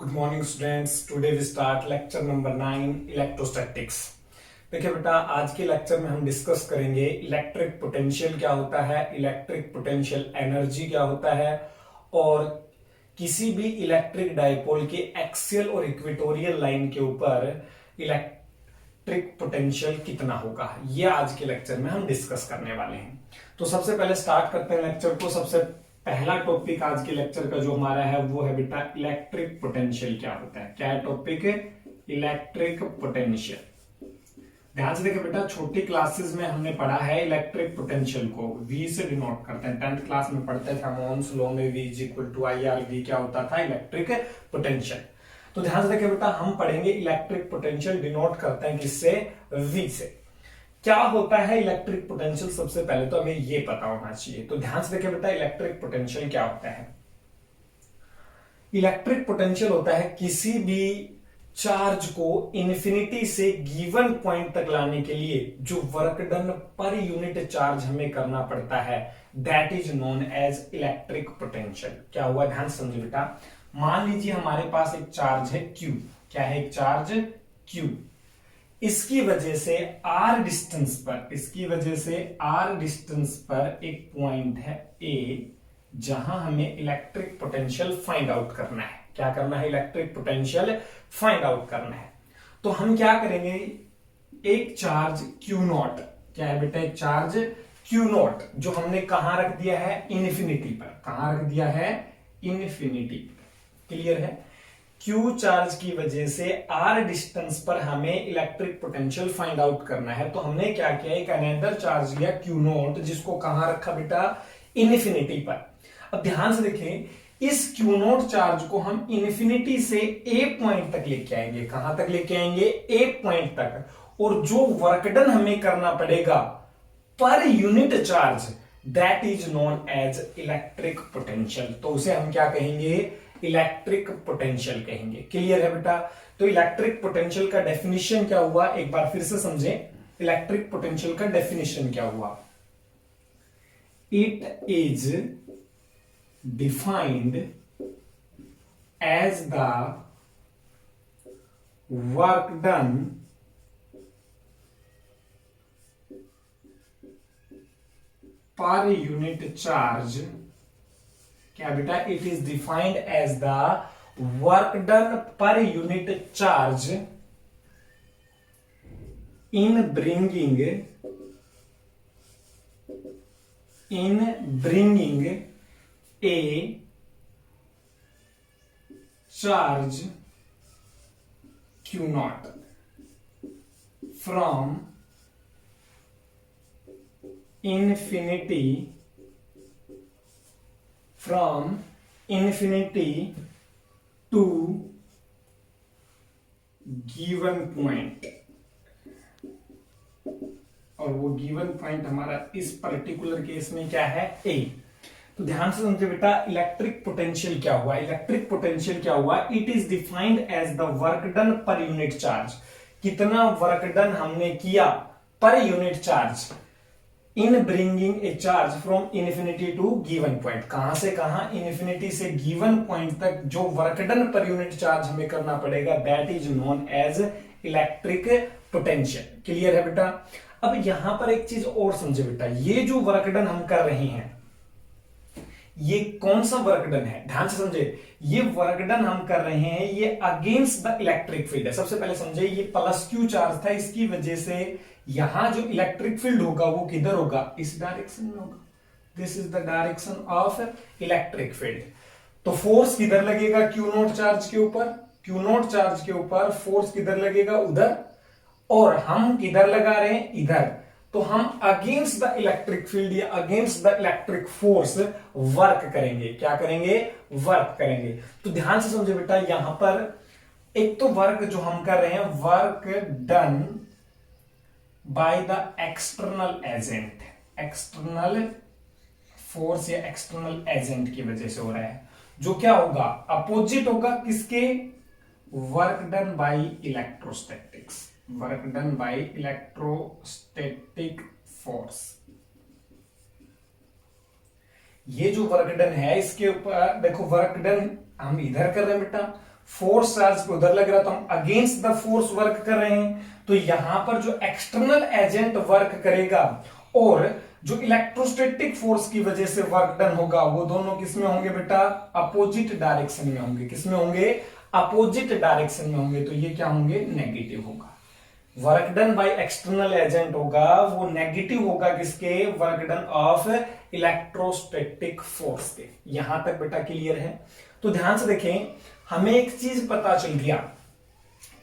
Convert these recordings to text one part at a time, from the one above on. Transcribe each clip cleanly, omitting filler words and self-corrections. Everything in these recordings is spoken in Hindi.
Good morning students. Today we start lecture number 9 electrostatics. देखिए बेटा, आज के लेक्चर में हम डिस्कस करेंगे इलेक्ट्रिक पोटेंशियल क्या होता है, इलेक्ट्रिक पोटेंशियल एनर्जी क्या होता है और किसी भी इलेक्ट्रिक डाइपोल के एक्सियल और इक्वेटोरियल लाइन के ऊपर इलेक्ट्रिक पोटेंशियल कितना होगा, ये आज के लेक्चर में हम डिस्कस करने वाले हैं। तो सबसे पहले स्टार्ट करते हैं लेक्चर को। सबसे पहला टॉपिक आज के लेक्चर का जो हमारा है वो है बेटा इलेक्ट्रिक पोटेंशियल क्या होता है। क्या है टॉपिक? Electric potential. ध्यान से देखिए बेटा, छोटी क्लासेस में हमने पढ़ा है इलेक्ट्रिक पोटेंशियल को V से डिनोट करते हैं। 10th क्लास में पढ़ते थे मोन्स लॉ में V is equal to IR। V क्या होता था? Electric potential. तो ध्यान से देखिए बेटा, हम पढ़ेंगे इलेक्ट्रिक पोटेंशियल डिनोट करते हैं किससे? V से। क्या होता है इलेक्ट्रिक पोटेंशियल? सबसे पहले तो हमें ये पता होना चाहिए। तो ध्यान से देखिए बेटा, इलेक्ट्रिक पोटेंशियल क्या होता है? इलेक्ट्रिक पोटेंशियल होता है किसी भी चार्ज को इन्फिनिटी से गिवन पॉइंट तक लाने के लिए जो वर्क डन पर यूनिट चार्ज हमें करना पड़ता है, that is known as electric potential. क्या हुआ? ध्यान से समझो बेटा। मान लीजिए हमारे पास एक चार्ज है Q। क्या है? एक चार्ज Q। इसकी वजह से r डिस्टेंस पर एक पॉइंट है A, जहां हमें इलेक्ट्रिक पोटेंशियल फाइंड आउट करना है। क्या करना है? इलेक्ट्रिक पोटेंशियल फाइंड आउट करना है। तो हम क्या करेंगे? एक चार्ज Q0। क्या है बेटा? एक चार्ज Q0 जो हमने कहां रख दिया है? इन्फिनिटी पर। कहां रख दिया है? इन्फिनिटी। क्लियर है? Q चार्ज की वजह से R डिस्टेंस पर हमें इलेक्ट्रिक पोटेंशियल फाइंड आउट करना है। तो हमने क्या किया? एक अनदर चार्ज लिया Q0, जिसको कहां रखा बेटा? इन्फिनिटी पर। अब ध्यान से देखें, इस Q0 चार्ज को हम इन्फिनिटी से A पॉइंट तक लेके आएंगे। कहां तक लेके आएंगे? A पॉइंट तक। और जो वर्क डन हमें करना पड़ेगा per unit charge, that is known as electric potential. तो उसे हम क्या कहेंगे? इलेक्ट्रिक पोटेंशियल कहेंगे। क्लियर है बेटा? तो इलेक्ट्रिक पोटेंशियल का डेफिनेशन क्या हुआ, एक बार फिर से समझें। इलेक्ट्रिक पोटेंशियल का डेफिनेशन क्या हुआ? It is defined as the work done पर यूनिट चार्ज। क्या बेटा? It is defined as the work done पर unit charge in bringing a charge Q0 from infinity to given point। और वो गिवन पॉइंट हमारा इस पर्टिकुलर केस में क्या है? A। तो ध्यान से समझे बेटा, इलेक्ट्रिक पोटेंशियल क्या हुआ? इलेक्ट्रिक पोटेंशियल क्या हुआ? It is defined as the work done पर यूनिट चार्ज। कितना वर्क डन हमने किया per unit charge in bringing a charge from infinity to given point. कहां से कहां? इन्फिनिटी से गिवन पॉइंट तक जो वर्क डन पर यूनिट चार्ज हमें करना पड़ेगा, that is known as electric potential. Clear है बेटा? अब यहां पर एक चीज और समझे बेटा, ये जो वर्क डन हम कर रहे हैं, ये कौन सा वर्क डन है? ध्यान से समझे, ये वर्क डन हम कर रहे हैं, ये अगेंस्ट द इलेक्ट्रिक फील्ड है। सबसे पहले समझे, ये प्लस Q चार्ज था, इसकी वजह से यहां जो इलेक्ट्रिक फील्ड होगा वो किधर होगा? इस डायरेक्शन में होगा। This is the direction of electric field. तो फोर्स किधर लगेगा? Q0 चार्ज के ऊपर। Q0 चार्ज के ऊपर फोर्स किधर लगेगा? उधर। और हम किधर लगा रहे हैं? इधर। तो हम अगेंस्ट द इलेक्ट्रिक फील्ड या against the electric force work करेंगे। क्या करेंगे? वर्क करेंगे। तो ध्यान से समझो बेटा, यहां पर एक तो वर्क जो हम कर रहे हैं, work done by the external agent. External force या एक्सटर्नल एजेंट की वजह से हो रहा है, जो क्या होगा? अपोजिट होगा किसके? Work done bye electrostatics. Work done by electrostatic force. ये जो वर्क डन है, इसके ऊपर देखो, वर्क डन हम इधर कर रहे हैं बेटा, फोर्स चार्ज पे उधर लग रहा है तो हम अगेंस्ट द फोर्स वर्क कर रहे हैं। तो यहां पर जो एक्सटर्नल एजेंट वर्क करेगा और जो इलेक्ट्रोस्टैटिक फोर्स की वजह से वर्क डन होगा वो दोनों किसमें होंगे बेटा, अपोजिट डायरेक्शन में होंगे। किसमें होंगे, अपोजिट डायरेक्शन में होंगे। तो ये क्या होंगे, नेगेटिव होगा। Work done by external agent होगा वो नेगेटिव होगा किसके, work done of electrostatic force के। यहां तक बेटा क्लियर है। तो ध्यान से देखें, हमें एक चीज पता चल गया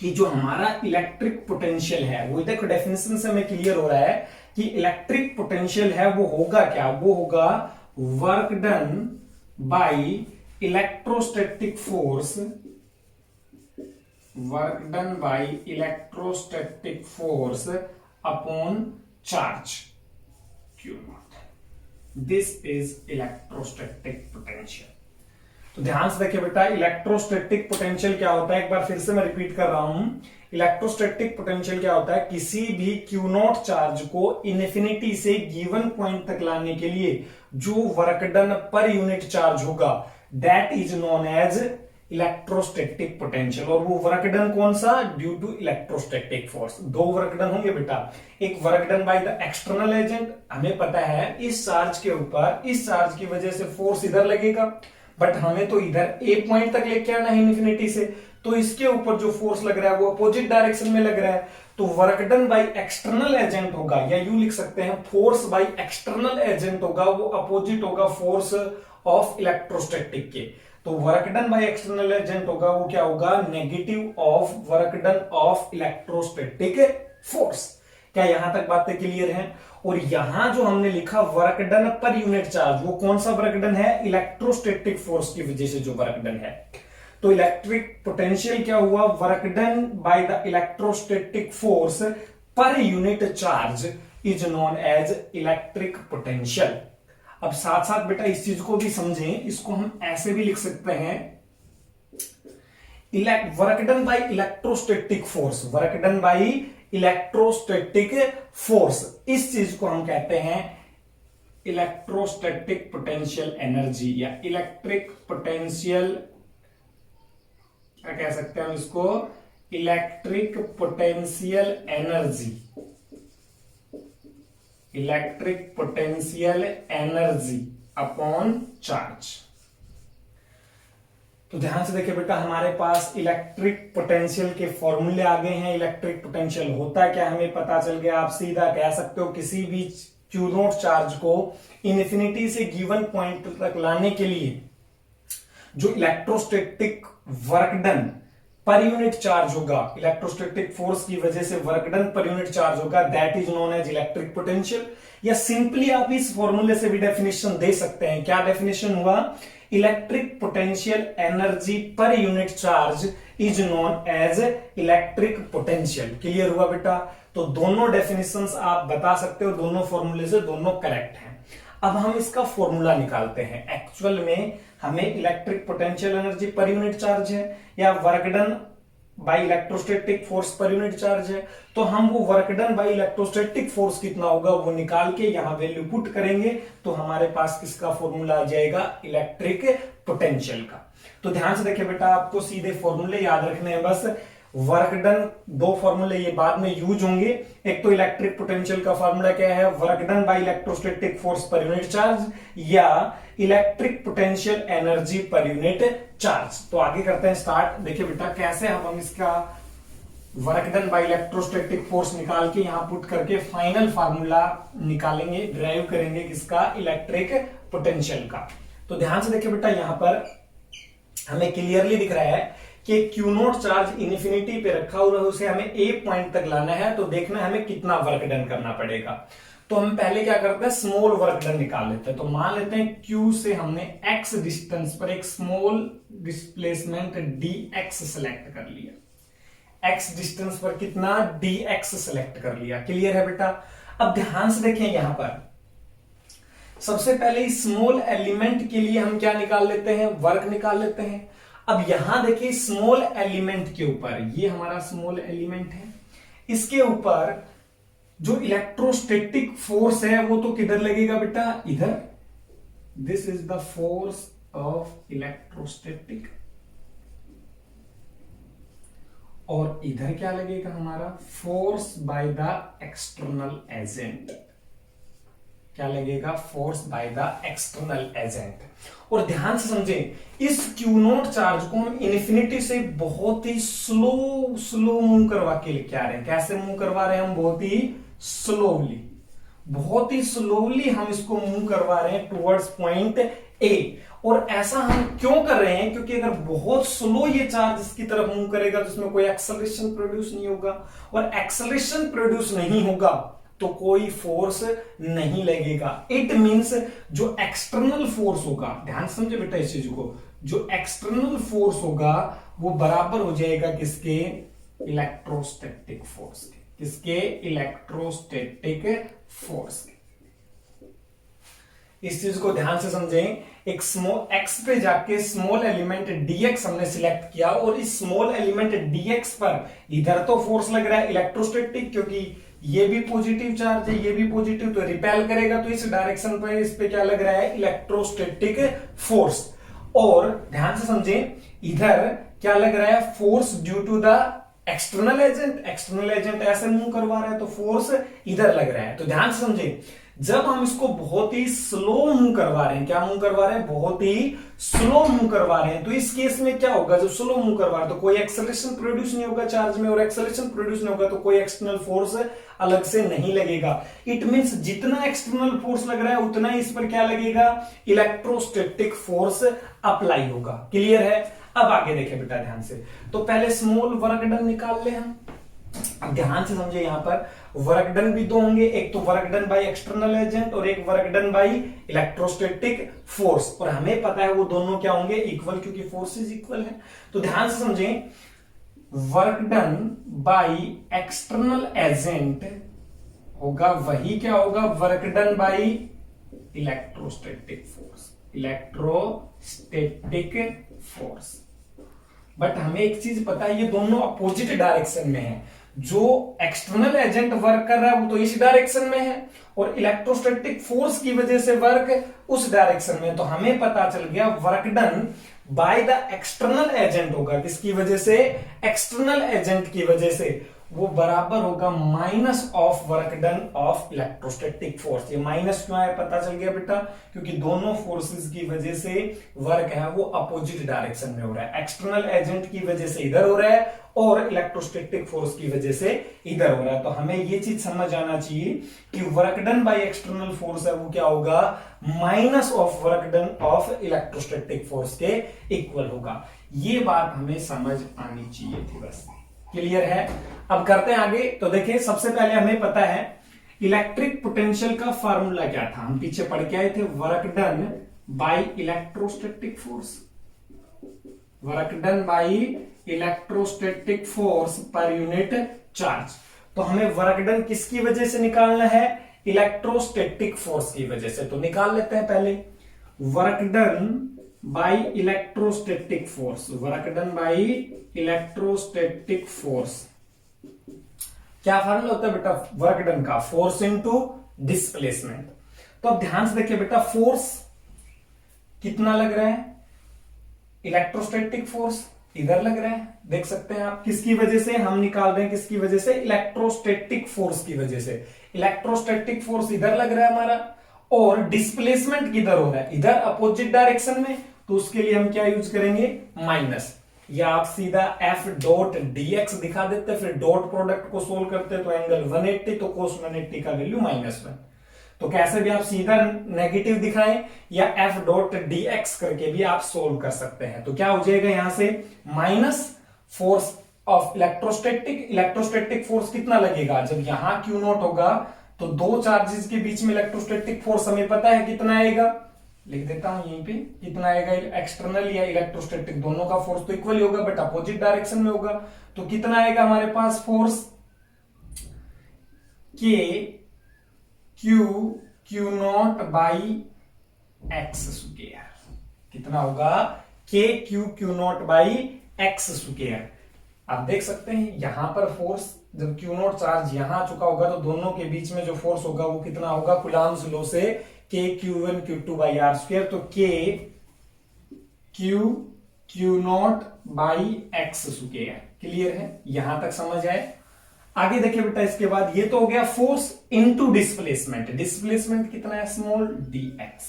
कि जो हमारा इलेक्ट्रिक पोटेंशियल है वो देखो डेफिनेशन से हमें क्लियर हो रहा है कि इलेक्ट्रिक पोटेंशियल है वो होगा क्या, वो होगा work done by electrostatic force, work done by electrostatic force upon charge Q not. This is electrostatic potential. तो ध्यान से देखिए बेटा, इलेक्ट्रोस्टैटिक पोटेंशियल क्या होता है, एक बार फिर से मैं रिपीट कर रहा हूं। इलेक्ट्रोस्टैटिक पोटेंशियल क्या होता है, किसी भी क्यू नॉट चार्ज को इन्फिनिटी से गिवन पॉइंट तक लाने के लिए जो वर्क डन पर यूनिट चार्ज होगा that is known as electrostatic potential. और वो वर्क डन कौन सा, ड्यू टू इलेक्ट्रोस्टैटिक फोर्स। दो वर्क डन होंगे बेटा, एक work done by the external agent, हमें पता है इस चार्ज के ऊपर इस चार्ज की वजह से फोर्स इधर लगेगा, बट हमें तो इधर ए पॉइंट तक लेके आना है इन्फिनिटी से, तो इसके ऊपर जो फोर्स लग रहा है वो अपोजिट डायरेक्शन में लग रहा है। तो work done by external agent होगा, या यूं लिख सकते हैं फोर्स बाय एक्सटर्नल एजेंट होगा, वो अपोजिट होगा फोर्स ऑफ इलेक्ट्रोस्टैटिक के। तो work done by external agent होगा वो क्या होगा, negative of work done of electrostatic force. क्या यहां तक बातें क्लियर हैं? और यहां जो हमने लिखा वर्क डन पर यूनिट चार्ज, वो कौन सा वर्क डन है, इलेक्ट्रोस्टैटिक फोर्स की वजह से जो वर्क डन है। तो इलेक्ट्रिक पोटेंशियल क्या हुआ, work done by the electrostatic force पर unit charge is known as electric potential. अब साथ साथ बेटा इस चीज को भी समझें, इसको हम ऐसे भी लिख सकते हैं, work done by electrostatic force, work done by electrostatic force, इस चीज को हम कहते हैं इलेक्ट्रोस्टैटिक पोटेंशियल एनर्जी, या इलेक्ट्रिक पोटेंशियल, क्या कह सकते हैं हम इसको, electric potential energy, electric potential energy upon charge. तो ध्यान से देखिए बेटा, हमारे पास इलेक्ट्रिक पोटेंशियल के फॉर्मूले आ गए हैं। इलेक्ट्रिक पोटेंशियल होता है क्या, हमें पता चल गया। आप सीधा कह सकते हो किसी भी क्यू नॉट चार्ज को इन्फिनिटी से गिवन पॉइंट तक लाने के लिए जो इलेक्ट्रोस्टैटिक वर्क डन पर यूनिट चार्ज होगा, इलेक्ट्रोस्टैटिक फोर्स की वजह से वर्क डन पर यूनिट चार्ज होगा, that is known as electric potential. या सिंपली आप इस फॉर्मूले से भी डेफिनेशन दे सकते हैं। क्या डेफिनेशन हुआ, इलेक्ट्रिक पोटेंशियल एनर्जी पर unit charge is known as electric potential. Clear हुआ बेटा? तो दोनों डेफिनेशंस आप बता सकते हो, दोनों फॉर्मूले से दोनों करेक्ट हैं। अब हम इसका फॉर्मूला निकालते हैं। एक्चुअल में हमें इलेक्ट्रिक पोटेंशियल एनर्जी पर यूनिट चार्ज है या work done by electrostatic force पर यूनिट चार्ज है, तो हम वो work done by electrostatic force कितना होगा वो निकाल के यहां वैल्यू पुट करेंगे, तो हमारे पास किसका फॉर्मूला आ जाएगा, इलेक्ट्रिक पोटेंशियल का। तो ध्यान से देखिए बेटा, आपको सीधे फॉर्मूले याद रखने हैं बस। वर्क डन, दो फॉर्मूले ये बाद में यूज होंगे। एक तो इलेक्ट्रिक पोटेंशियल का फॉर्मूला क्या है, work done by electrostatic force पर यूनिट चार्ज, या इलेक्ट्रिक पोटेंशियल एनर्जी पर यूनिट चार्ज। तो आगे करते हैं स्टार्ट। देखिए बेटा कैसे हम इसका work done by electrostatic force निकाल के यहां पुट करके फाइनल फार्मूला निकालेंगे, ड्राइव करेंगे किसका, इलेक्ट्रिक पोटेंशियल का। तो ध्यान से देखिए बेटा, यहां पर हमें क्लियरली दिख रहा है कि क्यू नॉट चार्ज इन्फिनिटी पे रखा हुआ है, उसे हमें ए पॉइंट तक लाना है। तो देखना है हमें कितना वर्क डन करना पड़ेगा। तो हम पहले क्या करते हैं, स्मॉल वर्क डन निकाल लेते हैं। तो मान लेते हैं क्यू से हमने एक्स डिस्टेंस पर एक small displacement D x select कर लिया। एक्स डिस्टेंस पर कितना, डी एक्स सेलेक्ट कर लिया। क्लियर है बेटा? अब ध्यान से देखें, यहां पर सबसे पहले स्मॉल एलिमेंट के लिए हम क्या निकाल लेते हैं, वर्क निकाल लेते हैं। अब यहां देखिए स्मॉल एलिमेंट के ऊपर, ये हमारा स्मॉल एलिमेंट है, इसके ऊपर जो इलेक्ट्रोस्टैटिक फोर्स है वो तो किधर लगेगा बेटा, इधर। This is the force of electrostatic और इधर क्या लगेगा हमारा, force by the external agent. क्या लगेगा, force by the external agent. और ध्यान से समझें, इस क्यू नॉट चार्ज को हम इन्फिनिटी से बहुत ही स्लो मूव करवा के लेके आ रहे हैं। कैसे मूव करवा रहे हैं हम, बहुत ही स्लोली हम इसको मूव करवा रहे हैं टुवर्ड्स पॉइंट ए। और ऐसा हम क्यों कर रहे हैं, क्योंकि अगर बहुत स्लो ये चार्ज इसकी तरफ मूव करेगा तो उसमें कोई एक्सेलरेशन प्रोड्यूस नहीं होगा, और एक्सेलरेशन प्रोड्यूस नहीं होगा तो कोई फोर्स नहीं लगेगा। इट मींस जो एक्सटर्नल फोर्स होगा, ध्यान समझे बेटा इस चीज को, जो एक्सटर्नल फोर्स होगा वो बराबर हो जाएगा किसके, इलेक्ट्रोस्टैटिक फोर्स के। किसके, इलेक्ट्रोस्टैटिक फोर्स के। इस चीज को ध्यान से समझें, एक स्मॉल एक्स पे जाके स्मॉल एलिमेंट dx हमने सिलेक्ट किया, और इस स्मॉल एलिमेंट dx पर इधर तो फोर्स लग रहा है इलेक्ट्रोस्टैटिक, क्योंकि ये भी पॉजिटिव चार्ज है, ये भी पॉजिटिव, तो रिपेल करेगा, तो इस डायरेक्शन पर इस पे क्या लग रहा है, इलेक्ट्रोस्टैटिक फोर्स। और ध्यान से समझें, इधर क्या लग रहा है, force due to the external agent. External agent ऐसे मूव करवा रहा है तो फोर्स इधर लग रहा है। तो ध्यान से समझें, जब हम इसको बहुत ही स्लो मूव करवा रहे हैं, क्या मूव करवा रहे हैं, बहुत ही स्लो मूव करवा रहे हैं, तो इस केस में क्या होगा, जब स्लो मूव करवा रहे हैं तो कोई एक्सेलरेशन प्रोड्यूस नहीं होगा चार्ज में, और एक्सेलरेशन प्रोड्यूस नहीं होगा तो कोई एक्सटर्नल फोर्स अलग से नहीं लगेगा। इट मींस जितना एक्सटर्नल फोर्स लग रहा है उतना ही इस पर क्या लगेगा, इलेक्ट्रोस्टैटिक फोर्स अप्लाई होगा। क्लियर है। अब आगे देखें बेटा ध्यान से, तो पहले स्मॉल वर्क डन निकाल ले हम। अब ध्यान से समझे, यहां पर वर्क डन भी दो होंगे, एक तो work done by external agent और एक work done by electrostatic force, और हमें पता है वो दोनों क्या होंगे, इक्वल, क्योंकि फोर्सेस इक्वल है। तो ध्यान से समझें, work done by external agent होगा वही क्या होगा, work done by electrostatic force, electrostatic force. But हमें एक चीज पता है, ये दोनों अपोजिट डायरेक्शन में है। जो एक्सटर्नल एजेंट वर्क कर रहा है वो तो इस डायरेक्शन में है, और इलेक्ट्रोस्टैटिक फोर्स की वजह से वर्क उस डायरेक्शन में। तो हमें पता चल गया work done by the external agent होगा, किसकी वजह से, एक्सटर्नल एजेंट की वजह से, वो बराबर होगा minus of work done of electrostatic force. ये माइनस क्यों आया पता चल गया बेटा, क्योंकि दोनों फोर्सेस की वजह से वर्क है वो अपोजिट डायरेक्शन में हो रहा है। एक्सटर्नल एजेंट की वजह से इधर हो रहा है, और इलेक्ट्रोस्टैटिक फोर्स की वजह से इधर हो रहा है। तो हमें ये चीज समझ आना चाहिए कि work done by external force है वो क्या होगा, minus of work done of electrostatic force के इक्वल होगा। ये बात हमें समझ आनी चाहिए थी बस। क्लियर है। अब करते हैं आगे। तो देखिए, सबसे पहले हमें पता है इलेक्ट्रिक पोटेंशियल का फार्मूला क्या था, हम पीछे पढ़ के आए थे, work done by electrostatic force, work done by electrostatic force पर यूनिट चार्ज। तो हमें वर्क डन किसकी वजह से निकालना है, इलेक्ट्रोस्टैटिक फोर्स की वजह से। तो निकाल लेते हैं पहले, work done by electrostatic force, work done by electrostatic force. क्या फार्मूला होता है बेटा वर्क डन का, फोर्स इनटू डिस्प्लेसमेंट। तो अब ध्यान से देखिए बेटा, फोर्स कितना लग रहा है, इलेक्ट्रोस्टैटिक फोर्स इधर लग रहा है, देख सकते हैं आप। किसकी वजह से हम निकाल रहे हैं, किसकी वजह से, इलेक्ट्रोस्टैटिक फोर्स की वजह से। इलेक्ट्रोस्टैटिक फोर्स इधर लग रहा है हमारा, और डिस्प्लेसमेंट किधर हो रहा है, इधर अपोजिट डायरेक्शन में। तो उसके लिए हम क्या यूज करेंगे, माइनस, या आप सीधा एफ डॉट डीएक्स दिखा देते, फिर डॉट प्रोडक्ट को सोल्व करते तो एंगल 180, तो कोस 180 का वैल्यू -1। तो कैसे भी आप सीधा नेगेटिव दिखाएं या एफ डॉट डीएक्स करके भी आप सोल्व कर सकते हैं। तो क्या हो जाएगा यहां से, minus force of electrostatic. Electrostatic force कितना लगेगा, जब यहां क्यू नॉट होगा तो दो चार्जेस के बीच में इलेक्ट्रोस्टैटिक फोर्स हमें पता है कितना आएगा, लिख देता हूं यहीं पे, कितना आएगा, एक्सटर्नल या इलेक्ट्रोस्टैटिक दोनों का फोर्स तो इक्वल ही होगा, बट अपोजिट डायरेक्शन में होगा। तो कितना आएगा हमारे पास फोर्स, के Q not by X square. कितना होगा, के Q not by X square. आप देख सकते हैं यहां पर फोर्स, जब क्यू नॉट चार्ज यहां आ चुका होगा तो दोनों के बीच में जो फोर्स होगा वो कितना होगा, कूलॉम्स लॉ से के Q1 Q2 by are square. तो K Q not by X square. Clear है, यहां तक समझ आए। आगे देखिए बेटा, इसके बाद ये तो हो गया फोर्स इनटू डिस्प्लेसमेंट। डिस्प्लेसमेंट कितना है, स्मॉल डी एक्स।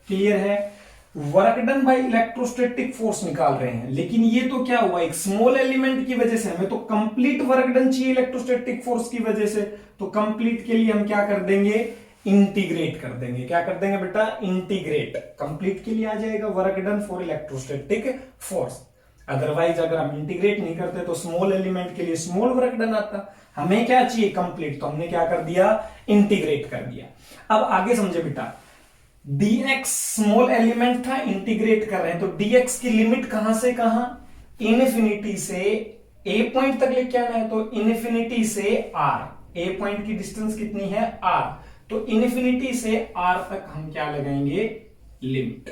क्लियर है। Work done by electrostatic force निकाल रहे हैं, लेकिन ये तो क्या हुआ, एक स्मॉल एलिमेंट की वजह से हमें तो कंप्लीट वर्क डन चाहिए इलेक्ट्रोस्टैटिक फोर्स की वजह से। तो कंप्लीट के लिए हम क्या कर देंगे, इंटीग्रेट कर देंगे। क्या कर देंगे बेटा, इंटीग्रेट। कंप्लीट के लिए आ जाएगा work done for electrostatic force. Otherwise अगर हम इंटीग्रेट नहीं करते तो स्मॉल एलिमेंट के लिए स्मॉल वर्क डन आता। हमें क्या चाहिए, कंप्लीट, तो हमने क्या कर दिया, इंटीग्रेट कर दिया। अब आगे समझे बेटा, dx स्मॉल एलिमेंट था, इंटीग्रेट कर रहे हैं, तो dx की लिमिट कहां से कहां, इनफिनिटी से a पॉइंट तक लेके आना है। तो इनफिनिटी से r, a पॉइंट की डिस्टेंस कितनी है, r, तो इनफिनिटी से r तक हम क्या लगाएंगे, लिमिट।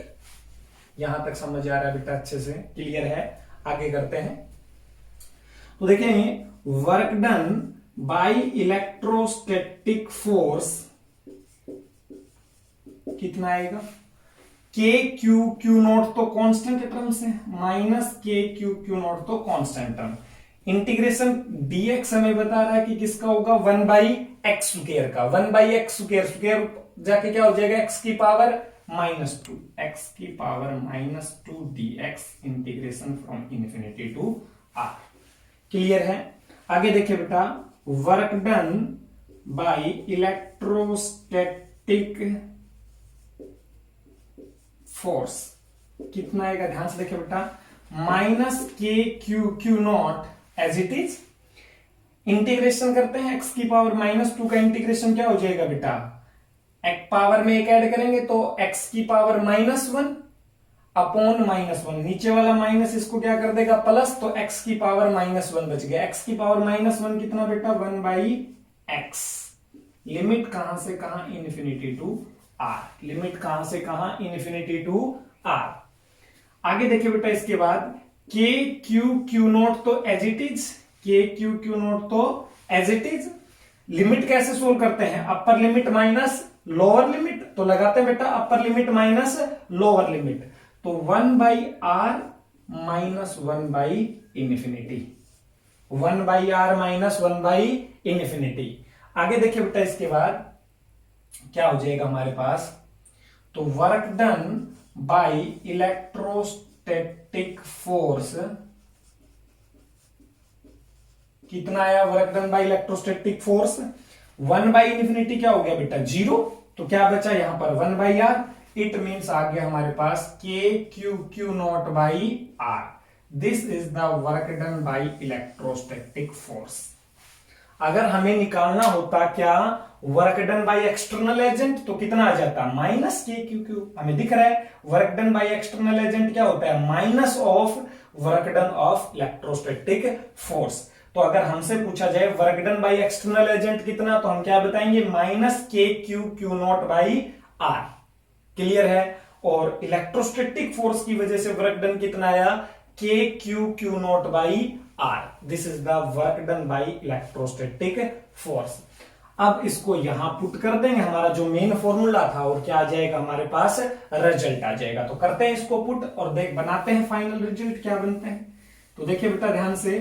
यहां तक समझ आ रहा है बेटा, अच्छे से क्लियर है। आगे करते हैं, तो देखें work done by electrostatic force कितना आएगा, के क्यू क्यू नॉट तो कांस्टेंट टर्म से, minus K Q Q not तो कांस्टेंट टर्म। इंटीग्रेशन dx हमें बता रहा है कि किसका होगा, 1 बाई एक्स स्क्वायर का। 1 बाई एक्स स्क्वायर, स्क्वायर जाके क्या हो जाएगा, x की पावर -2, x की power -2 dx integration from infinity to r। Clear है। आगे देखिए बेटा, work done by electrostatic force कितना आएगा, ध्यान से देखिए बेटा, minus K Q Q not as it is. Integration करते हैं, x की पावर -2 का इंटीग्रेशन क्या हो जाएगा बेटा, एक पावर में एक ऐड करेंगे तो x की पावर -1 अपॉन -1, नीचे वाला माइनस इसको क्या कर देगा प्लस, तो x की पावर -1 बच गया। x की पावर -1 कितना बेटा, 1 बाई एक्स। लिमिट कहां से कहां, इन्फिनिटी टू r। लिमिट कहां से कहां, इन्फिनिटी टू r। आगे देखिए बेटा, इसके बाद के क्यू क्यू नॉट तो as it is, K Q Q not तो एज इट इज। लिमिट कैसे सोल्व करते हैं, upper limit minus lower limit, तो लगाते हैं बेटा upper limit minus lower limit, तो 1 by R minus 1 by infinity, 1 by R minus 1 by infinity. आगे देखिए बेटा, इसके बाद क्या हो जाएगा हमारे पास, तो work done by electrostatic force कितना आया, work done by electrostatic force 1 by infinity क्या हो गया बेटा, 0, तो क्या बचा यहां पर 1 बाई आर। इट मीन्स आ गया हमारे पास K Q Q not by R. This is the work done by electrostatic force. अगर हमें निकालना होता क्या, work done by external agent, तो कितना आ जाता, माइनस के क्यू क्यू। हमें दिख रहा है work done by external agent क्या होता है, minus of work done of electrostatic force. तो अगर हमसे पूछा जाए work done by external agent कितना, तो हम क्या बताएंगे, minus K Q Q not by R. Clear है। और इलेक्ट्रोस्टैटिक फोर्स की वजह से वर्क डन कितना आया, K Q Q not by R. This is the work done by electrostatic force. अब इसको यहां पुट कर देंगे, हमारा जो मेन फॉर्मूला था, और क्या आ जाएगा हमारे पास, रिजल्ट आ जाएगा। तो करते हैं इसको पुट और देख बनाते हैं फाइनल रिजल्ट क्या बनते हैं। तो देखिए बेटा ध्यान से,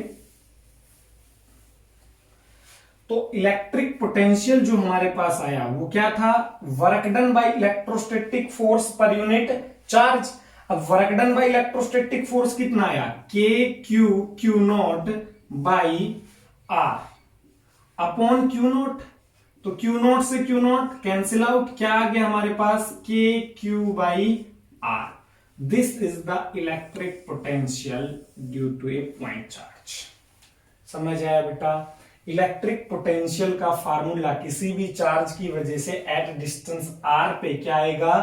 तो इलेक्ट्रिक पोटेंशियल जो हमारे पास आया वो क्या था, work done by electrostatic force पर यूनिट चार्ज। अब work done by electrostatic force कितना आया, K Q Q not by R upon Q not. तो क्यू नॉट से क्यू नॉट कैंसिल आउट, क्या आ गया हमारे पास, K Q by R. This is the electric potential due to a point charge. समझ आया बेटा। इलेक्ट्रिक पोटेंशियल का फार्मूला किसी भी चार्ज की वजह से एट डिस्टेंस आर पे क्या आएगा,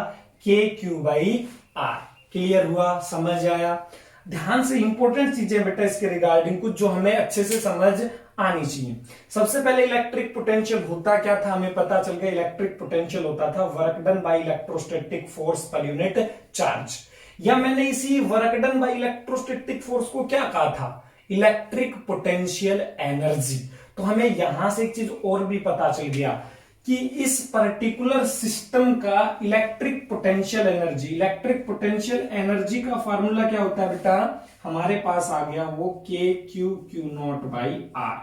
के क्यू बाई आर। क्लियर हुआ, समझ आया। ध्यान से इंपॉर्टेंट चीजें बेटा इसके रिगार्डिंग कुछ जो हमें अच्छे से समझ आनी चाहिए। सबसे पहले इलेक्ट्रिक पोटेंशियल होता क्या था, हमें पता चल गया इलेक्ट्रिक पोटेंशियल होता था work done by electrostatic force पर यूनिट चार्ज। या मैंने इसी work done by electrostatic force को क्या कहा था, इलेक्ट्रिक पोटेंशियल एनर्जी। तो हमें यहां से एक चीज और भी पता चल गया कि इस पर्टिकुलर सिस्टम का इलेक्ट्रिक पोटेंशियल एनर्जी का फार्मूला क्या होता है बेटा, हमारे पास आ गया वो K Q not by R.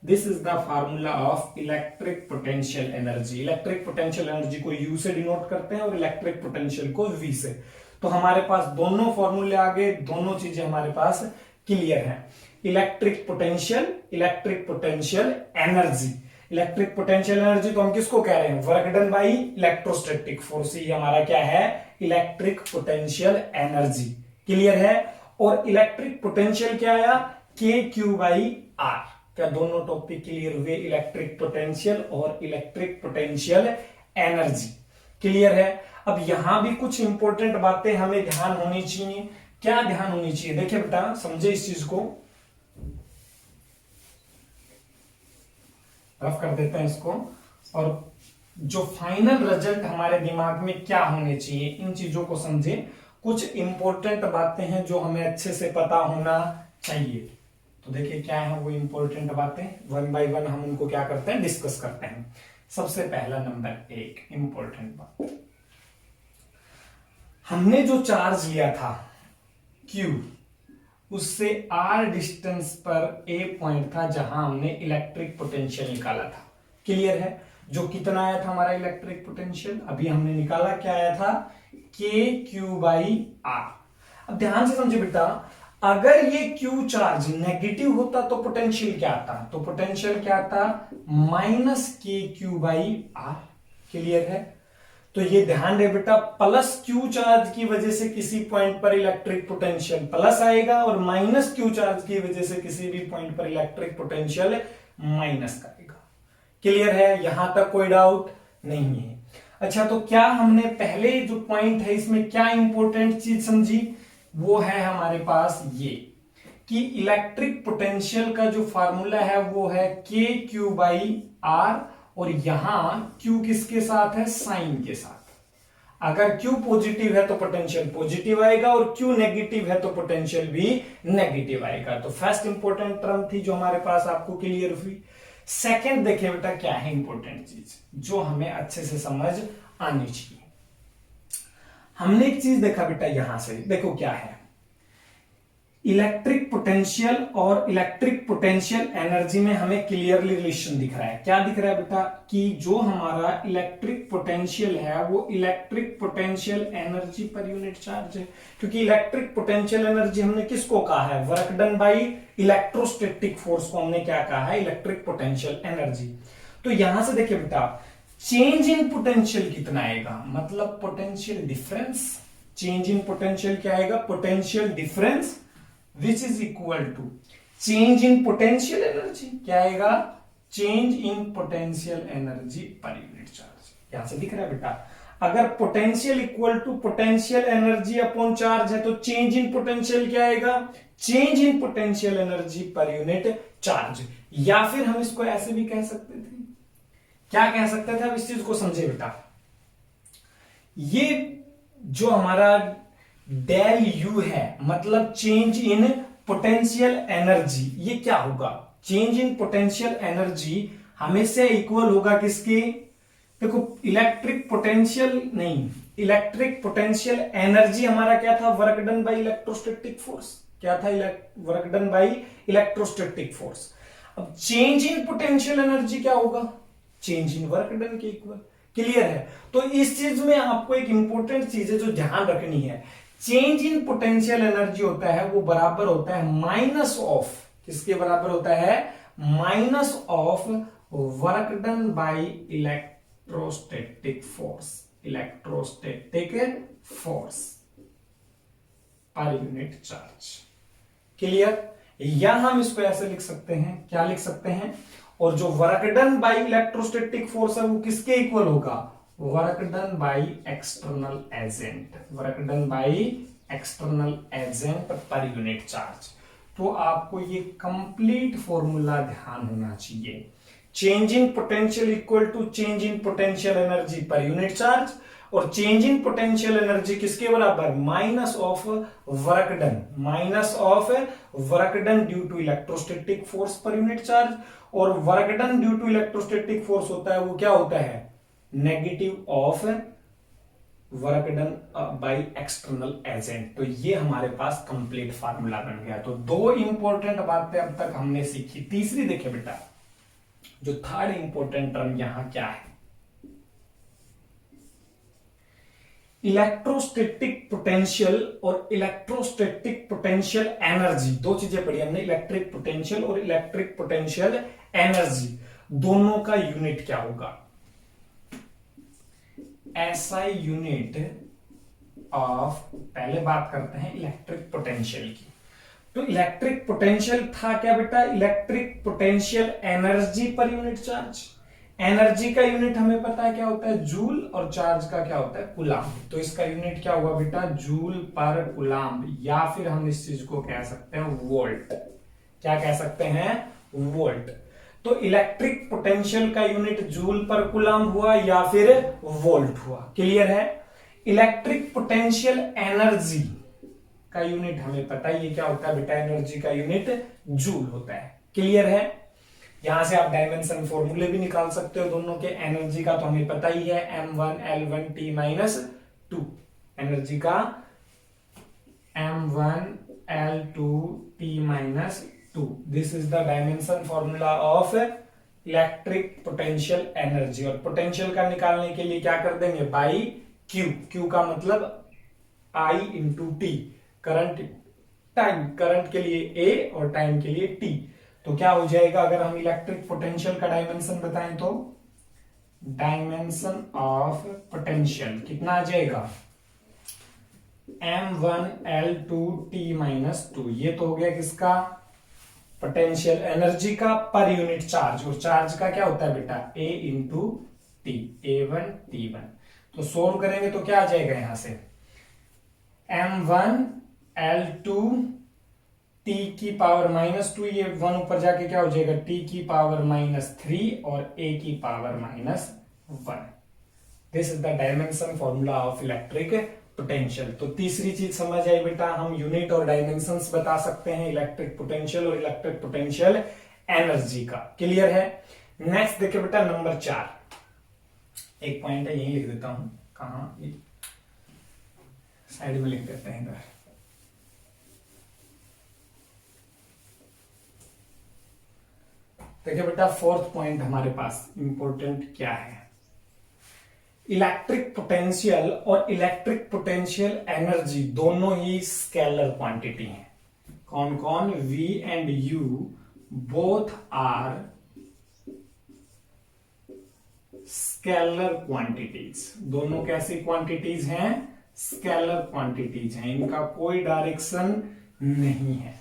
This is the formula of electric potential energy. Electric potential energy को यू से डिनोट करते हैं और इलेक्ट्रिक पोटेंशियल को वी से। तो हमारे पास दोनों फॉर्मूले आ गए, दोनों चीजें हमारे पास क्लियर हैं। Electric potential energy, electric potential energy तो हम किसको कह रहे हैं, work done by electrostatic force. ये हमारा क्या है, इलेक्ट्रिक पोटेंशियल एनर्जी। क्लियर है। और इलेक्ट्रिक पोटेंशियल क्या आया, के क्यू बाई आर। क्या दोनों टॉपिक क्लियर हुए, इलेक्ट्रिक पोटेंशियल और इलेक्ट्रिक पोटेंशियल एनर्जी। क्लियर है। अब यहां भी कुछ इंपॉर्टेंट बातें हमें ध्यान होनी चाहिए। क्या ध्यान होनी चाहिए, देखिए बेटा समझे इस चीज को, रफ कर देते हैं इसको, और जो फाइनल रिजल्ट हमारे दिमाग में क्या होने चाहिए इन चीजों को समझे। कुछ इंपॉर्टेंट बातें हैं जो हमें अच्छे से पता होना चाहिए। तो देखिए क्या है वो इंपॉर्टेंट बातें, वन बाय वन हम उनको क्या करते हैं, डिस्कस करते हैं। सबसे पहला नंबर एक इंपॉर्टेंट बात, हमने जो चार्ज लिया था Q, उससे R डिस्टेंस पर A पॉइंट था जहां हमने इलेक्ट्रिक पोटेंशियल निकाला था। क्लियर है। जो कितना आया था हमारा इलेक्ट्रिक पोटेंशियल, अभी हमने निकाला, क्या आया था, के क्यू बाई आर। अब ध्यान से समझे बेटा, अगर ये Q चार्ज नेगेटिव होता तो पोटेंशियल क्या आता, तो पोटेंशियल क्या आता, minus K Q by R. Clear है। तो ये ध्यान रहे बेटा, प्लस Q चार्ज की वजह से किसी पॉइंट पर इलेक्ट्रिक पोटेंशियल प्लस आएगा और माइनस Q चार्ज की वजह से किसी भी पॉइंट पर इलेक्ट्रिक पोटेंशियल माइनस करेगा। क्लियर है, यहां तक कोई डाउट नहीं है। अच्छा, तो क्या हमने पहले जो पॉइंट है इसमें क्या इंपॉर्टेंट चीज समझी, वो है हमारे पास ये कि इलेक्ट्रिक पोटेंशियल का जो फार्मूला है वो है के क्यू बाई आर, और यहां Q किसके साथ है, साइन के साथ। अगर Q पॉजिटिव है तो पोटेंशियल पॉजिटिव आएगा और Q नेगेटिव है तो पोटेंशियल भी नेगेटिव आएगा। तो फर्स्ट इंपॉर्टेंट टर्म थी जो हमारे पास आपको क्लियर हुई। सेकंड देखिए बेटा क्या है इंपॉर्टेंट चीज जो हमें अच्छे से समझ आनी चाहिए। हमने एक चीज देखा बेटा, यहां से देखो क्या है, इलेक्ट्रिक पोटेंशियल और इलेक्ट्रिक पोटेंशियल एनर्जी में हमें क्लियरली रिलेशन दिख रहा है। क्या दिख रहा है बेटा, कि जो हमारा इलेक्ट्रिक पोटेंशियल है वो इलेक्ट्रिक पोटेंशियल एनर्जी पर यूनिट चार्ज है। क्योंकि इलेक्ट्रिक पोटेंशियल एनर्जी हमने किसको कहा है, work done by electrostatic force को हमने क्या कहा है, इलेक्ट्रिक पोटेंशियल एनर्जी। तो यहां से देखिए बेटा, चेंज इन पोटेंशियल कितना आएगा, मतलब potential difference. Change in potential क्या आएगा, potential difference, which is equal to change in potential energy। क्या आएगा, चेंज इन पोटेंशियल एनर्जी पर यूनिट चार्ज। यहां से दिख रहा है बेटा, अगर potential equal to potential energy upon charge है तो चेंज इन पोटेंशियल क्या आएगा, चेंज इन पोटेंशियल एनर्जी पर यूनिट चार्ज। या फिर हम इसको ऐसे भी कह सकते थे, क्या कह सकते थे, अब इस चीज को समझे बेटा। ये जो हमारा डेल यू है, मतलब चेंज इन पोटेंशियल एनर्जी, ये क्या होगा, चेंज इन पोटेंशियल एनर्जी हमेशा इक्वल होगा किसके, देखो इलेक्ट्रिक पोटेंशियल नहीं, इलेक्ट्रिक पोटेंशियल एनर्जी हमारा क्या था, work done by electrostatic force. क्या था, work done by electrostatic force. अब चेंज इन पोटेंशियल एनर्जी क्या होगा, चेंज इन वर्क डन के इक्वल। क्लियर है। तो इस चीज में आपको एक इंपॉर्टेंट चीज है जो ध्यान रखनी है, चेंज इन पोटेंशियल एनर्जी होता है वो बराबर होता है माइनस ऑफ, किसके बराबर होता है, minus of work done by electrostatic force, electrostatic force पर यूनिट चार्ज। क्लियर। या हम इसको ऐसे लिख सकते हैं, क्या लिख सकते हैं, और जो work done by electrostatic force है वो किसके इक्वल होगा, work done by external agent, work done by external agent per unit charge. तो आपको ये कंप्लीट फॉर्मूला ध्यान होना चाहिए, change in potential equal to change in potential energy पर यूनिट चार्ज, और चेंज इन पोटेंशियल एनर्जी किसके बराबर, minus of work done, minus of work done due to electrostatic force पर यूनिट चार्ज। और work done due to electrostatic force होता है वो क्या होता है, negative of work done by external agent. तो ये हमारे पास कंप्लीट फार्मूला बन गया। तो दो इंपॉर्टेंट बातें अब तक हमने सीखी। तीसरी देखिए बेटा, जो थर्ड इंपॉर्टेंट टर्म यहां क्या है, इलेक्ट्रोस्टैटिक पोटेंशियल और इलेक्ट्रोस्टैटिक पोटेंशियल एनर्जी। दो चीजें पढ़ी हमने, इलेक्ट्रिक पोटेंशियल और इलेक्ट्रिक पोटेंशियल एनर्जी, दोनों का यूनिट क्या होगा, एसआई यूनिट ऑफ, पहले बात करते हैं इलेक्ट्रिक पोटेंशियल की। तो इलेक्ट्रिक पोटेंशियल था क्या बेटा, इलेक्ट्रिक पोटेंशियल एनर्जी पर यूनिट चार्ज। एनर्जी का यूनिट हमें पता है क्या होता है, जूल, और चार्ज का क्या होता है, कूलाम्ब। तो इसका यूनिट क्या हुआ बेटा, जूल पर कूलाम्ब, या फिर हम इस चीज को कह सकते हैं वोल्ट। क्या कह सकते हैं, वोल्ट। तो इलेक्ट्रिक पोटेंशियल का यूनिट जूल पर कूलाम्ब हुआ या फिर वोल्ट हुआ। क्लियर है। इलेक्ट्रिक पोटेंशियल एनर्जी का यूनिट हमें पता है, ये क्या होता है बेटा, एनर्जी का यूनिट जूल होता है। क्लियर है। यहां से आप डायमेंशन फॉर्मूले भी निकाल सकते हो दोनों के। एनर्जी का तो हमें पता ही है, m1l1t-2, एनर्जी का m1l2t-2। This is the dimension formula of electric potential energy. और पोटेंशियल का निकालने के लिए क्या कर देंगे, बाई क्यू। क्यू का मतलब I into T, current time, current के लिए A और टाइम के लिए T। तो क्या हो जाएगा, अगर हम इलेक्ट्रिक पोटेंशियल का डायमेंशन बताएं तो डायमेंशन ऑफ पोटेंशियल कितना आ जाएगा, m1l2t-2। ये तो हो गया किसका, पोटेंशियल एनर्जी का पर यूनिट चार्ज। और चार्ज का क्या होता है बेटा, A into T, A1 T1। तो सोल्व करेंगे तो क्या आ जाएगा, यहां से m1l2 t की पावर -2, ये 1 ऊपर जाके क्या हो जाएगा, t की पावर -3 और a की power -1। This is the dimension formula of electric potential. तो तीसरी चीज समझ आई बेटा, हम यूनिट और डायमेंशंस बता सकते हैं इलेक्ट्रिक पोटेंशियल और इलेक्ट्रिक पोटेंशियल एनर्जी का। क्लियर है। नेक्स्ट देखिए बेटा, नंबर 4, एक पॉइंट है, यही लिख देता हूं, कहां, साइड में लिख देते हैं इधर। देखिए बेटा, फोर्थ पॉइंट हमारे पास इंपॉर्टेंट क्या है, इलेक्ट्रिक पोटेंशियल और इलेक्ट्रिक पोटेंशियल एनर्जी दोनों ही स्केलर क्वांटिटी हैं। कौन कौन, V and U both are scalar quantities. दोनों कैसी क्वांटिटीज हैं, स्केलर क्वांटिटीज हैं, इनका कोई डायरेक्शन नहीं है।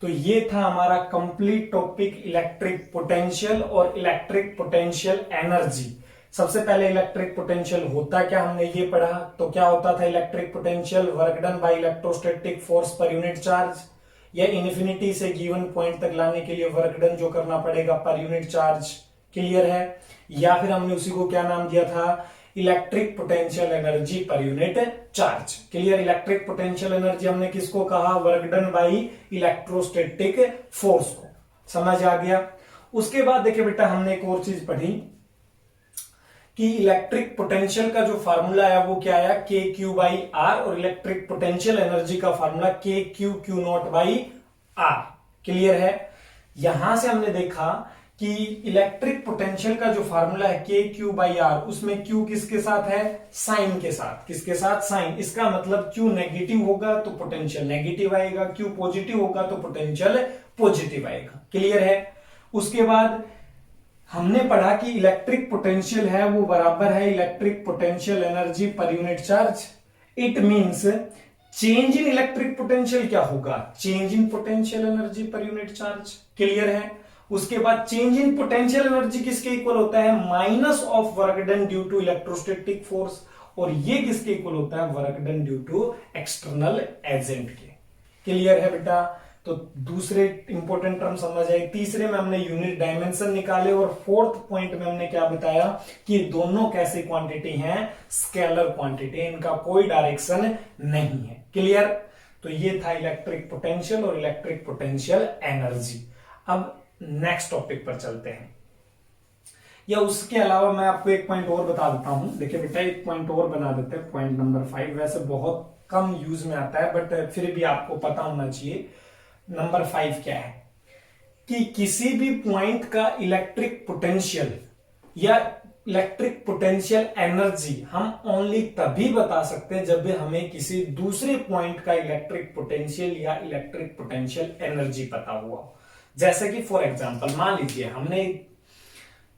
तो ये था हमारा कंप्लीट टॉपिक इलेक्ट्रिक पोटेंशियल और इलेक्ट्रिक पोटेंशियल एनर्जी। सबसे पहले इलेक्ट्रिक पोटेंशियल होता क्या, हमने ये पढ़ा। तो क्या होता था electric potential, work done by electrostatic force पर यूनिट चार्ज, या इन्फिनिटी से गिवन पॉइंट तक लाने के लिए वर्क डन जो करना पड़ेगा पर यूनिट चार्ज। क्लियर है। या फिर हमने उसी को क्या नाम दिया था, इलेक्ट्रिक पोटेंशियल एनर्जी पर unit charge. Clear. Electric potential energy हमने किसको कहा, work done by electrostatic force को। समझ आ गया। उसके बाद देखिए बेटा, हमने एक और चीज पढ़ी कि इलेक्ट्रिक पोटेंशियल का जो फार्मूला है वो क्या आया, के क्यू बाई आर, और इलेक्ट्रिक पोटेंशियल एनर्जी का formula K Q Q not by R. Clear है। यहां से हमने देखा कि इलेक्ट्रिक पोटेंशियल का जो फार्मूला है के क्यू बाई आर, उसमें क्यू किसके साथ है, साइन के साथ। किसके साथ, साइन। इसका मतलब क्यू नेगेटिव होगा तो पोटेंशियल नेगेटिव आएगा, क्यू पॉजिटिव होगा तो पोटेंशियल पॉजिटिव आएगा। क्लियर है। उसके बाद हमने पढ़ा कि इलेक्ट्रिक पोटेंशियल है वो बराबर है इलेक्ट्रिक पोटेंशियल एनर्जी पर unit charge. It means change in electric potential क्या होगा, चेंज इन पोटेंशियल एनर्जी पर यूनिट चार्ज। क्लियर है। उसके बाद चेंज इन पोटेंशियल एनर्जी किसके इक्वल होता है, minus of work done due to electrostatic force, और ये किसके इक्वल होता है, work done due to external agent के। क्लियर है बेटा। तो दूसरे इंपॉर्टेंट टर्म समझ आए। तीसरे में हमने यूनिट डायमेंशन निकाले और फोर्थ पॉइंट में हमने क्या बताया कि दोनों कैसी क्वांटिटी हैं, स्केलर क्वांटिटी, इनका कोई डायरेक्शन नहीं है। क्लियर। तो ये था इलेक्ट्रिक पोटेंशियल और इलेक्ट्रिक पोटेंशियल एनर्जी। अब नेक्स्ट टॉपिक पर चलते हैं, या उसके अलावा मैं आपको एक पॉइंट और बता देता हूं। देखिए बेटा, एक पॉइंट और बना देते हैं, पॉइंट नंबर 5। वैसे बहुत कम यूज में आता है बट फिर भी आपको पता होना चाहिए। नंबर 5 क्या है कि किसी भी पॉइंट का इलेक्ट्रिक पोटेंशियल या इलेक्ट्रिक पोटेंशियल एनर्जी हम ओनली तभी बता सकते हैं जब भी हमें किसी दूसरे पॉइंट का इलेक्ट्रिक पोटेंशियल या इलेक्ट्रिक पोटेंशियल एनर्जी पता हुआ। जैसे कि फॉर एग्जांपल मान लीजिए हमने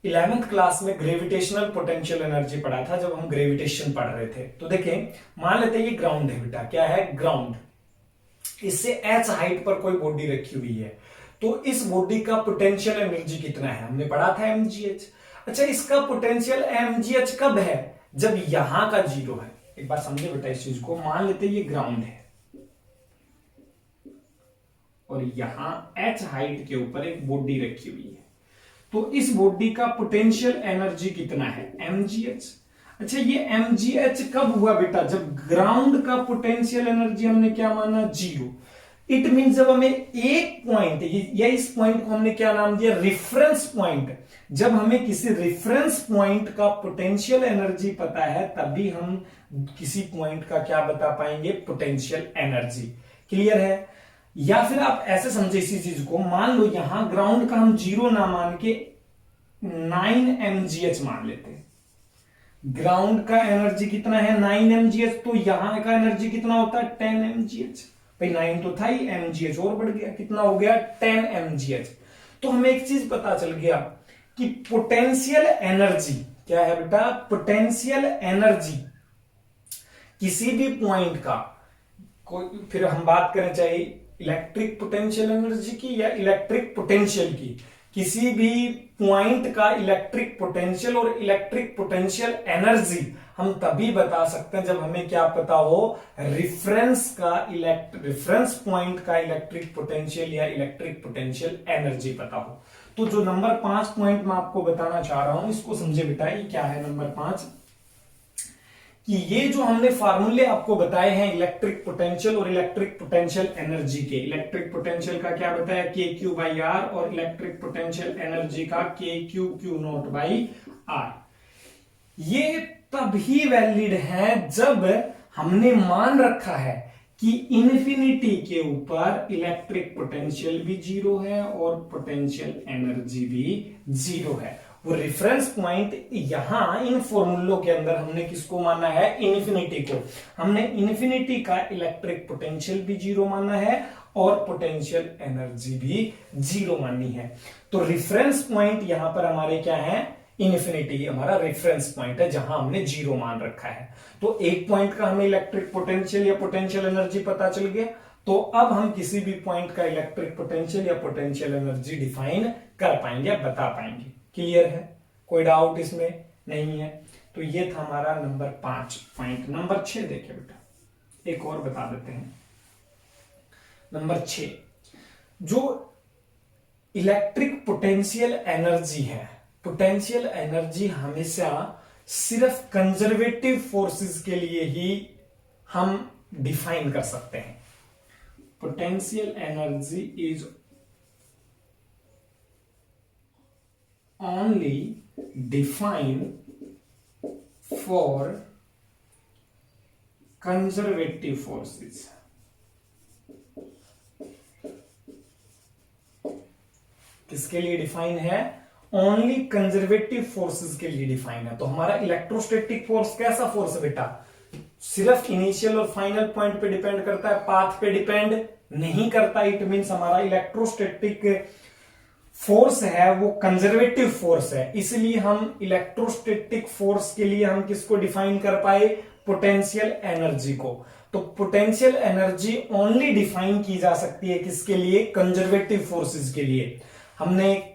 11th क्लास में ग्रेविटेशनल पोटेंशियल एनर्जी पढ़ा था जब हम ग्रेविटेशन पढ़ रहे थे। तो देखें, मान लेते हैं ये ग्राउंड है बेटा। क्या है? ग्राउंड। इससे h हाइट पर कोई बॉडी रखी हुई है, तो इस बॉडी का पोटेंशियल एनर्जी कितना है? हमने पढ़ा था mgh। अच्छा, इसका पोटेंशियल mgh कब है? जब यहां का 0 है। एक बार समझे बेटा इस चीज को। मान लेते हैं ये ग्राउंड है और यहां h हाइट के ऊपर एक बॉडी रखी हुई है, तो इस बॉडी का पोटेंशियल एनर्जी कितना है? mgh। अच्छा, ये mgh कब हुआ बेटा? जब ग्राउंड का पोटेंशियल एनर्जी हमने क्या माना? 0। इट मीन जब हमें एक पॉइंट या इस पॉइंट को हमने क्या नाम दिया? Reference point. जब हमें किसी रेफरेंस पॉइंट का पोटेंशियल एनर्जी पता है तभी हम किसी पॉइंट का क्या बता पाएंगे? Potential energy. क्लियर है? या फिर आप ऐसे समझे इसी चीज को, मान लो यहां ग्राउंड का हम 0 ना मान के 9 mgh मान लेते हैं। ग्राउंड का एनर्जी कितना है? 9 mgh। तो यहां का एनर्जी कितना होता है? 10 mgh। भाई 9 तो था ही, mgh और बढ़ गया, कितना हो गया? 10 mgh। तो हमें एक चीज पता चल गया कि पोटेंशियल एनर्जी क्या है बेटा? पोटेंशियल एनर्जी किसी भी पॉइंट का, कोई फिर हम बात करें चाहे इलेक्ट्रिक पोटेंशियल एनर्जी की या इलेक्ट्रिक पोटेंशियल की, किसी भी पॉइंट का इलेक्ट्रिक पोटेंशियल और इलेक्ट्रिक पोटेंशियल एनर्जी हम तभी बता सकते हैं जब हमें क्या पता हो? रेफरेंस पॉइंट का इलेक्ट्रिक पोटेंशियल या इलेक्ट्रिक पोटेंशियल एनर्जी पता हो। तो जो नंबर 5 पॉइंट मैं आपको बताना चाह रहा हूं, इसको समझे बेटा। ये क्या है नंबर 5? कि ये जो हमने फार्मूले आपको बताए हैं इलेक्ट्रिक पोटेंशियल और इलेक्ट्रिक पोटेंशियल एनर्जी के, इलेक्ट्रिक पोटेंशियल का क्या बताया? KQ/R और इलेक्ट्रिक पोटेंशियल एनर्जी का KQ/Q0/R। ये तभी वैलिड है जब हमने मान रखा है कि इन्फिनिटी के ऊपर इलेक्ट्रिक पोटेंशियल भी 0 है और पोटेंशियल एनर्जी भी 0 है। वो रेफरेंस पॉइंट यहां इन फॉर्मूलों के अंदर हमने किसको माना है? इन्फिनिटी को। हमने इन्फिनिटी का इलेक्ट्रिक पोटेंशियल भी 0 माना है और पोटेंशियल एनर्जी भी 0 मानी है। तो रेफरेंस पॉइंट यहां पर हमारे क्या है? इन्फिनिटी हमारा रेफरेंस पॉइंट है जहां हमने 0 मान रखा है। तो एक पॉइंट का हमें इलेक्ट्रिक पोटेंशियल या पोटेंशियल एनर्जी पता चल गया, तो अब हम किसी भी पॉइंट का इलेक्ट्रिक पोटेंशियल या पोटेंशियल एनर्जी डिफाइन कर पाएंगे, बता पाएंगे। क्लियर है? कोई डाउट इसमें नहीं है? तो ये था हमारा नंबर 5 पॉइंट। नंबर 6 देखिए बेटा, एक और बता देते हैं। नंबर 6, जो इलेक्ट्रिक पोटेंशियल एनर्जी है, पोटेंशियल एनर्जी हमेशा सिर्फ कंजर्वेटिव फोर्सेस के लिए ही हम डिफाइन कर सकते हैं। Potential energy is only defined for conservative forces। किसके लिए डिफाइन है? ओनली कंजर्वेटिव फोर्सेस के लिए डिफाइन है। तो हमारा इलेक्ट्रोस्टैटिक फोर्स कैसा फोर्स है बेटा? सिर्फ इनिशियल और फाइनल पॉइंट पे डिपेंड करता है, पाथ पे डिपेंड नहीं करता। इट मीन्स हमारा इलेक्ट्रोस्टैटिक फोर्स है वो कंजर्वेटिव फोर्स है, इसलिए हम इलेक्ट्रोस्टैटिक फोर्स के लिए हम किसको डिफाइन कर पाए? पोटेंशियल एनर्जी को। तो पोटेंशियल एनर्जी ओनली डिफाइन की जा सकती है किसके लिए? कंजर्वेटिव फोर्सेस के लिए। हमने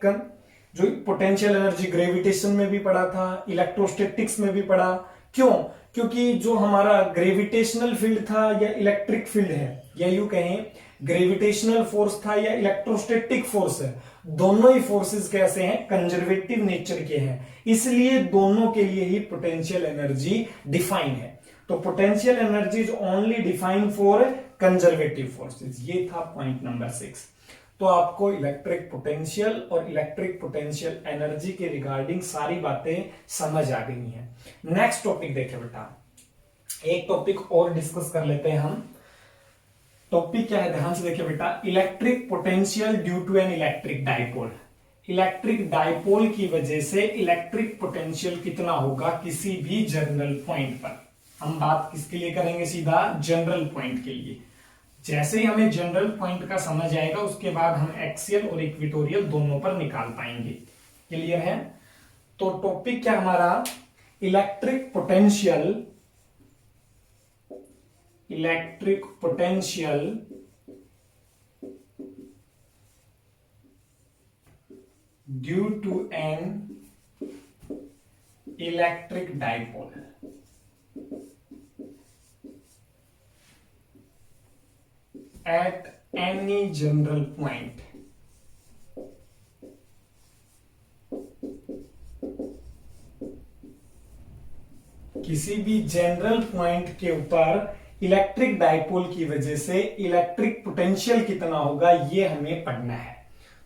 जो पोटेंशियल एनर्जी ग्रेविटेशन में भी पढ़ा था, इलेक्ट्रोस्टैटिक्स में भी पढ़ा। क्यों? क्योंकि जो हमारा ग्रेविटेशनल फील्ड था या इलेक्ट्रिक फील्ड है, या यूं कहें ग्रेविटेशनल फोर्स था या इलेक्ट्रोस्टैटिक फोर्स है, दोनों ही फोर्सेस कैसे हैं, कंजर्वेटिव नेचर के हैं, इसलिए दोनों के लिए ही पोटेंशियल एनर्जी डिफाइन है। तो potential energy is only defined for conservative forces. ये था पॉइंट नंबर 6। तो आपको इलेक्ट्रिक पोटेंशियल और इलेक्ट्रिक पोटेंशियल एनर्जी के रिगार्डिंग सारी बातें समझ आ गई हैं। नेक्स्ट टॉपिक देखें बेटा, एक टॉपिक और डिस्कस कर लेते हैं हम। टॉपिक क्या है, ध्यान से देखिए बेटा, electric potential due to an electric dipole. Electric dipole की वजह से इलेक्ट्रिक पोटेंशियल कितना होगा किसी भी जनरल पॉइंट पर। हम बात किसके लिए करेंगे, सीधा जनरल पॉइंट के लिए। जैसे ही हमें जनरल पॉइंट का समझ आएगा उसके बाद हम एक्सियल और इक्वेटोरियल दोनों पर निकाल पाएंगे। क्लियर है? तो टॉपिक क्या हमारा, electric potential, electric potential due to an electric dipole. At any general point, किसी भी जनरल पॉइंट के ऊपर इलेक्ट्रिक डाइपोल की वजह से इलेक्ट्रिक पोटेंशियल कितना होगा ये हमें पढ़ना है।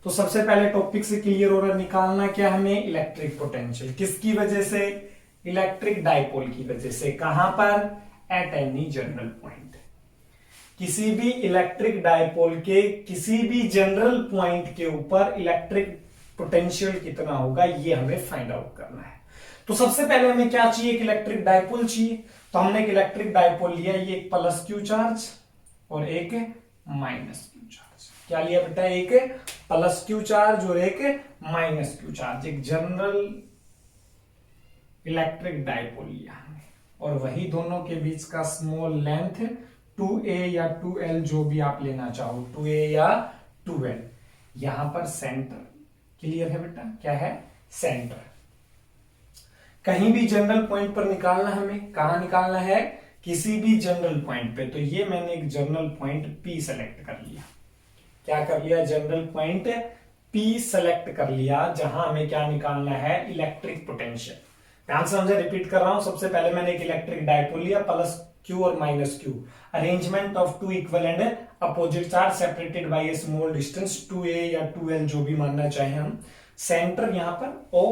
तो सबसे पहले टॉपिक से क्लियर हो रहा, निकालना क्या हमें, इलेक्ट्रिक पोटेंशियल किसकी वजह से, इलेक्ट्रिक डाइपोल की वजह से। कहां पर, एट एनी जनरल पॉइंट, किसी भी इलेक्ट्रिक डाइपोल के किसी भी जनरल पॉइंट के ऊपर इलेक्ट्रिक पोटेंशियल कितना होगा ये हमें फाइंड आउट करना है। तो सबसे पहले हमें क्या चाहिए, एक इलेक्ट्रिक डाइपोल चाहिए। तो हमने एक इलेक्ट्रिक डाइपोल लिया, ये एक प्लस क्यू चार्ज और एक माइनस क्यू चार्ज। क्या लिया बेटा, एक प्लस क्यू चार्ज और एक माइनस क्यू चार्ज, एक जनरल इलेक्ट्रिक डाइपोल लिया हमने। और वही दोनों के बीच का स्मॉल लेंथ 2a या 2l जो भी आप लेना चाहो, 2a या 2l, यहां पर सेंटर। क्लियर है बेटा, क्या है, सेंटर। कहीं भी जनरल पॉइंट पर निकालना हमें, कहां निकालना है, किसी भी जनरल पॉइंट पे। तो ये मैंने एक जनरल पॉइंट P सेलेक्ट कर लिया। क्या कर लिया, जनरल पॉइंट P सेलेक्ट कर लिया, जहां हमें क्या निकालना है, इलेक्ट्रिक पोटेंशियल। ध्यान से समझे, रिपीट कर रहा हूं। सबसे पहले मैंने एक इलेक्ट्रिक डाइपोल लिया, प्लस Q और minus Q, arrangement of two equal and opposite charge separated by a small distance 2a या 2l जो भी मानना चाहे हम। सेंटर यहां पर O,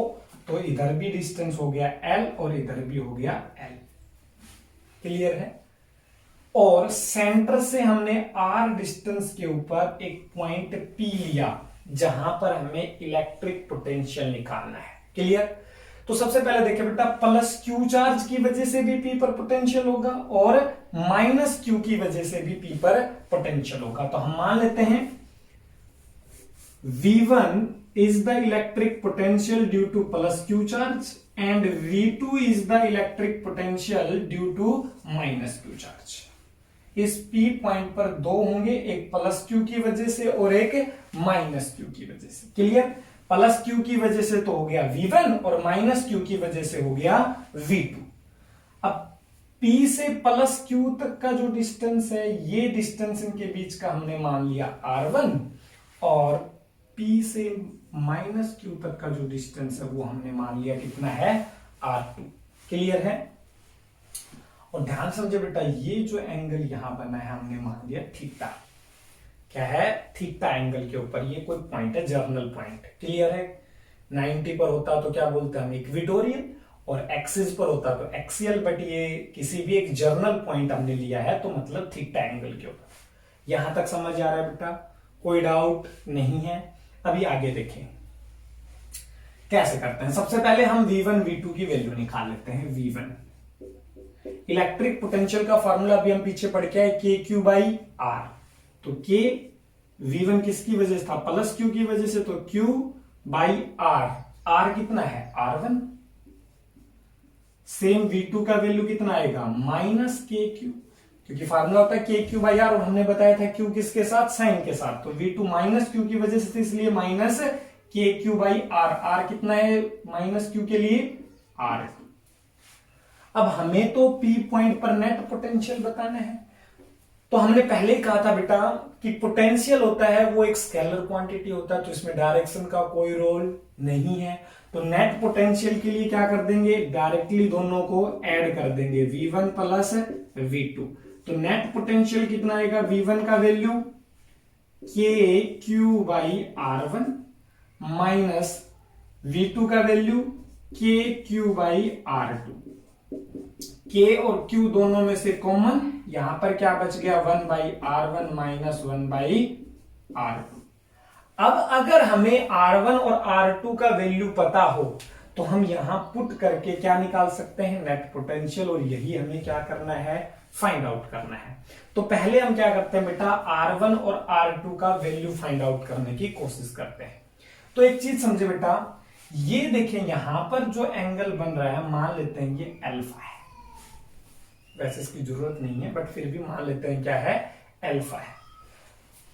तो इधर भी डिस्टेंस हो गया L और इधर भी हो गया L। क्लियर है? और सेंटर से हमने R डिस्टेंस के ऊपर एक पॉइंट P लिया जहां पर हमें इलेक्ट्रिक पोटेंशियल निकालना है। क्लियर? तो सबसे पहले देखिए बेटा, प्लस क्यू चार्ज की वजह से भी P पर पोटेंशियल होगा और माइनस क्यू की वजह से भी P पर पोटेंशियल होगा। तो हम मान लेते हैं V1 is the electric potential due to plus Q charge and V2 is the electric potential due to minus Q charge। इस P पॉइंट पर दो होंगे, एक प्लस Q की वजह से और एक माइनस Q की वजह से। क्लियर? प्लस Q की वजह से तो हो गया V1 और माइनस Q की वजह से हो गया V2। अब P से प्लस Q तक का जो डिस्टेंस है, ये डिस्टेंस इनके बीच का हमने मान लिया R1 और P से माइनस Q तक का जो डिस्टेंस है वो हमने मान लिया कितना है, R2। क्लियर है? और ध्यान समझे बेटा, ये जो एंगल यहां बना है हमने मान लिया थीटा। क्या है, थीटा एंगल के ऊपर ये कोई पॉइंट है, जर्नल पॉइंट। क्लियर है? 90 पर होता तो क्या बोलते हैं हम, इक्वेटोरियल, और एक्सिस पर होता तो एक्सियल, बट ये किसी भी एक जर्नल पॉइंट हमने लिया है तो मतलब थीटा एंगल के ऊपर। यहां तक समझ आ रहा है बेटा, कोई डाउट नहीं है? अभी आगे देखें कैसे करते हैं। सबसे पहले हम V1 V2 की वैल्यू निकाल लेते हैं। V1 इलेक्ट्रिक पोटेंशियल का फॉर्मूला अभी हम पीछे पढ़ के आए, KQ बाई R। तो K V1 किसकी वजह से था, प्लस Q की वजह से, तो Q बाई R। R कितना है, R1। सेम V2 का वैल्यू कितना आएगा, माइनस KQ, क्योंकि फार्मूला होता है KQ बाई R और हमने बताया था Q किसके साथ, साइन के साथ। तो V2 माइनस Q की वजह से, इसलिए minus KQ by R। R कितना है माइनस Q के लिए, R2। अब हमें तो P पॉइंट पर नेट पोटेंशियल बताना है, तो हमने पहले ही कहा था बेटा कि पोटेंशियल होता है वो एक स्केलर क्वांटिटी होता है, तो इसमें डायरेक्शन का कोई रोल नहीं है। तो नेट पोटेंशियल के लिए क्या कर देंगे, डायरेक्टली दोनों को ऐड कर देंगे, V1 प्लस V2। तो नेट पोटेंशियल कितना आएगा, V1 का वैल्यू KQ/R1 माइनस V2 का वैल्यू KQ/R2। K और Q दोनों में से कॉमन, यहां पर क्या बच गया, 1/R1 माइनस 1/R2। अब अगर हमें R1 और R2 का वैल्यू पता हो तो हम यहां पुट करके क्या निकाल सकते हैं, नेट पोटेंशियल, और यही हमें क्या करना है, फाइंड आउट करना है। तो पहले हम क्या करते हैं बेटा, R1 और R2 का वैल्यू फाइंड आउट करने की कोशिश करते हैं। तो एक चीज समझे बेटा, ये देखें यहां पर जो एंगल बन रहा है, मान लेते हैं ये अल्फा है, वैसे इसकी जरूरत नहीं है बट फिर भी मान लेते हैं क्या है, अल्फा है।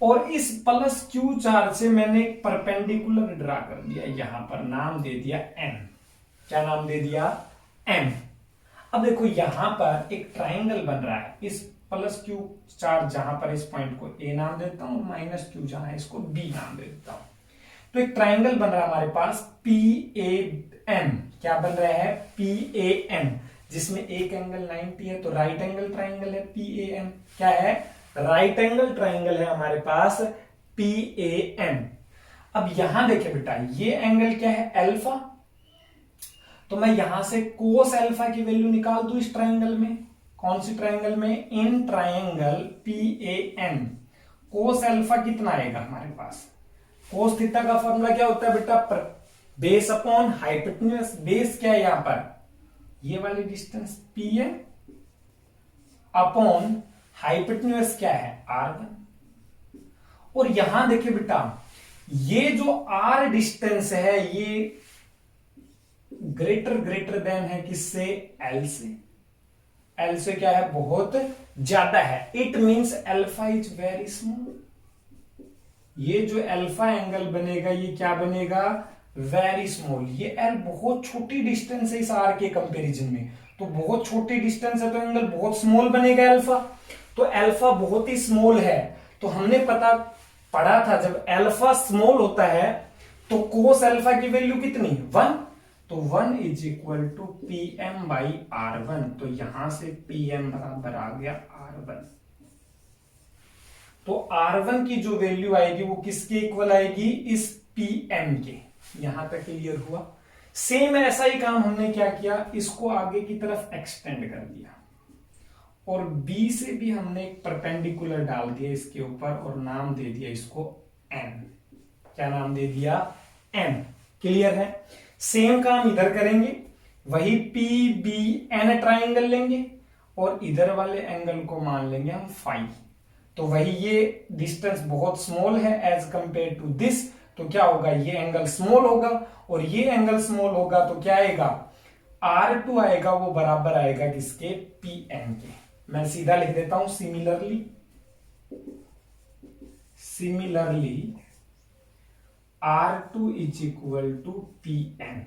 और इस प्लस Q चार्ज से मैंने एक परपेंडिकुलर ड्रा कर दिया, यहां पर नाम दे दिया M। क्या नाम दे दिया, M। अब देखो यहां पर एक ट्राइंगल बन रहा है, इस प्लस Q चार्ज जहां पर इस पॉइंट को A नाम देता हूं, माइनस Q जहां है इसको B नाम दे देता हूं। तो एक ट्राइंगल बन रहा है हमारे पास PAM। क्या बन रहा है, PAM, जिसमें एक एंगल 90 है, तो राइट एंगल ट्राइंगल है PAM। क्या है, राइट एंगल ट्राइंगल है हमारे पास PAM। अब यहां देखिए बेटा, ये एंगल क्या है, अल्फा, तो मैं यहां से कोस अल्फा की वैल्यू निकाल दूं इस ट्राइंगल में। कौन सी ट्राइंगल में, in triangle PAM cos alpha कितना आएगा हमारे पास, कोस थीटा का फॉर्मूला क्या होता है बेटा, बेस अपॉन हाइपोटेन्यूज। बेस क्या है यहां पर, ये वाली डिस्टेंस PM अपॉन हाइपोटेन्यूज क्या है, R1। और यहां देखिए बेटा, ये जो R डिस्टेंस है ये ग्रेटर देन है किससे, L से। L से क्या है, बहुत ज्यादा है। It means alpha is very small. ये जो अल्फा एंगल बनेगा ये क्या बनेगा, वेरी स्मॉल। ये L बहुत छोटी डिस्टेंस है इस R के कंपैरिजन में, तो बहुत छोटी डिस्टेंस है तो एंगल बहुत स्मॉल बनेगा अल्फा। तो अल्फा बहुत ही स्मॉल है, तो हमने पढ़ा था जब अल्फा स्मॉल होता है तो कोस अल्फा की वैल्यू कितनी, 1। तो 1 इज इक्वल टू PM/R1। तो यहां से PM बराबर आ गया R1। तो R1 की जो वैल्यू आएगी वो किसके इक्वल आएगी, इस PM के। यहां तक क्लियर हुआ। सेम ऐसा ही काम हमने क्या किया, इसको आगे की तरफ एक्सटेंड कर दिया और B से भी हमने एक परपेंडिकुलर डाल दिया इसके ऊपर और नाम दे दिया इसको M। क्या नाम दे दिया, M। क्लियर है। सेम काम इधर करेंगे, वही PBN ट्राइंगल लेंगे और इधर वाले एंगल को मान लेंगे हम फाई। तो वही ये डिस्टेंस बहुत स्मॉल है एज कंपेयर टू दिस, तो क्या होगा, ये एंगल स्मॉल होगा और ये एंगल स्मॉल होगा तो क्या आएगा, R2 आएगा, वो बराबर आएगा किसके, PM के। मैं सीधा लिख देता हूं, similarly R2 is equal to PM।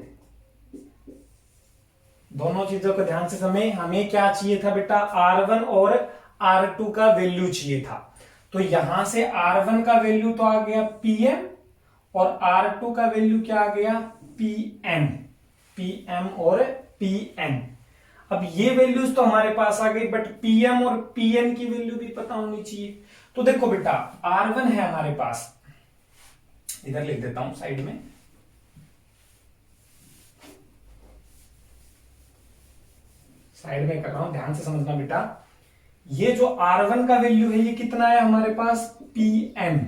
दोनों चीजों को ध्यान से समझे। हमें क्या चाहिए था बेटा, R1 और R2 का वैल्यू चाहिए था। तो यहां से R1 का वैल्यू तो आ गया PM और R2 का वैल्यू क्या आ गया, PM और PM। अब ये वैल्यूज तो हमारे पास आ गई, बट PM और PM की वैल्यू भी पता होनी चाहिए। तो देखो बेटा, R1 है हमारे पास, इधर लिख देता हूं साइड में, कर रहा हूं, ध्यान से समझना बेटा। ये जो R1 का वैल्यू है ये कितना है हमारे पास, PM।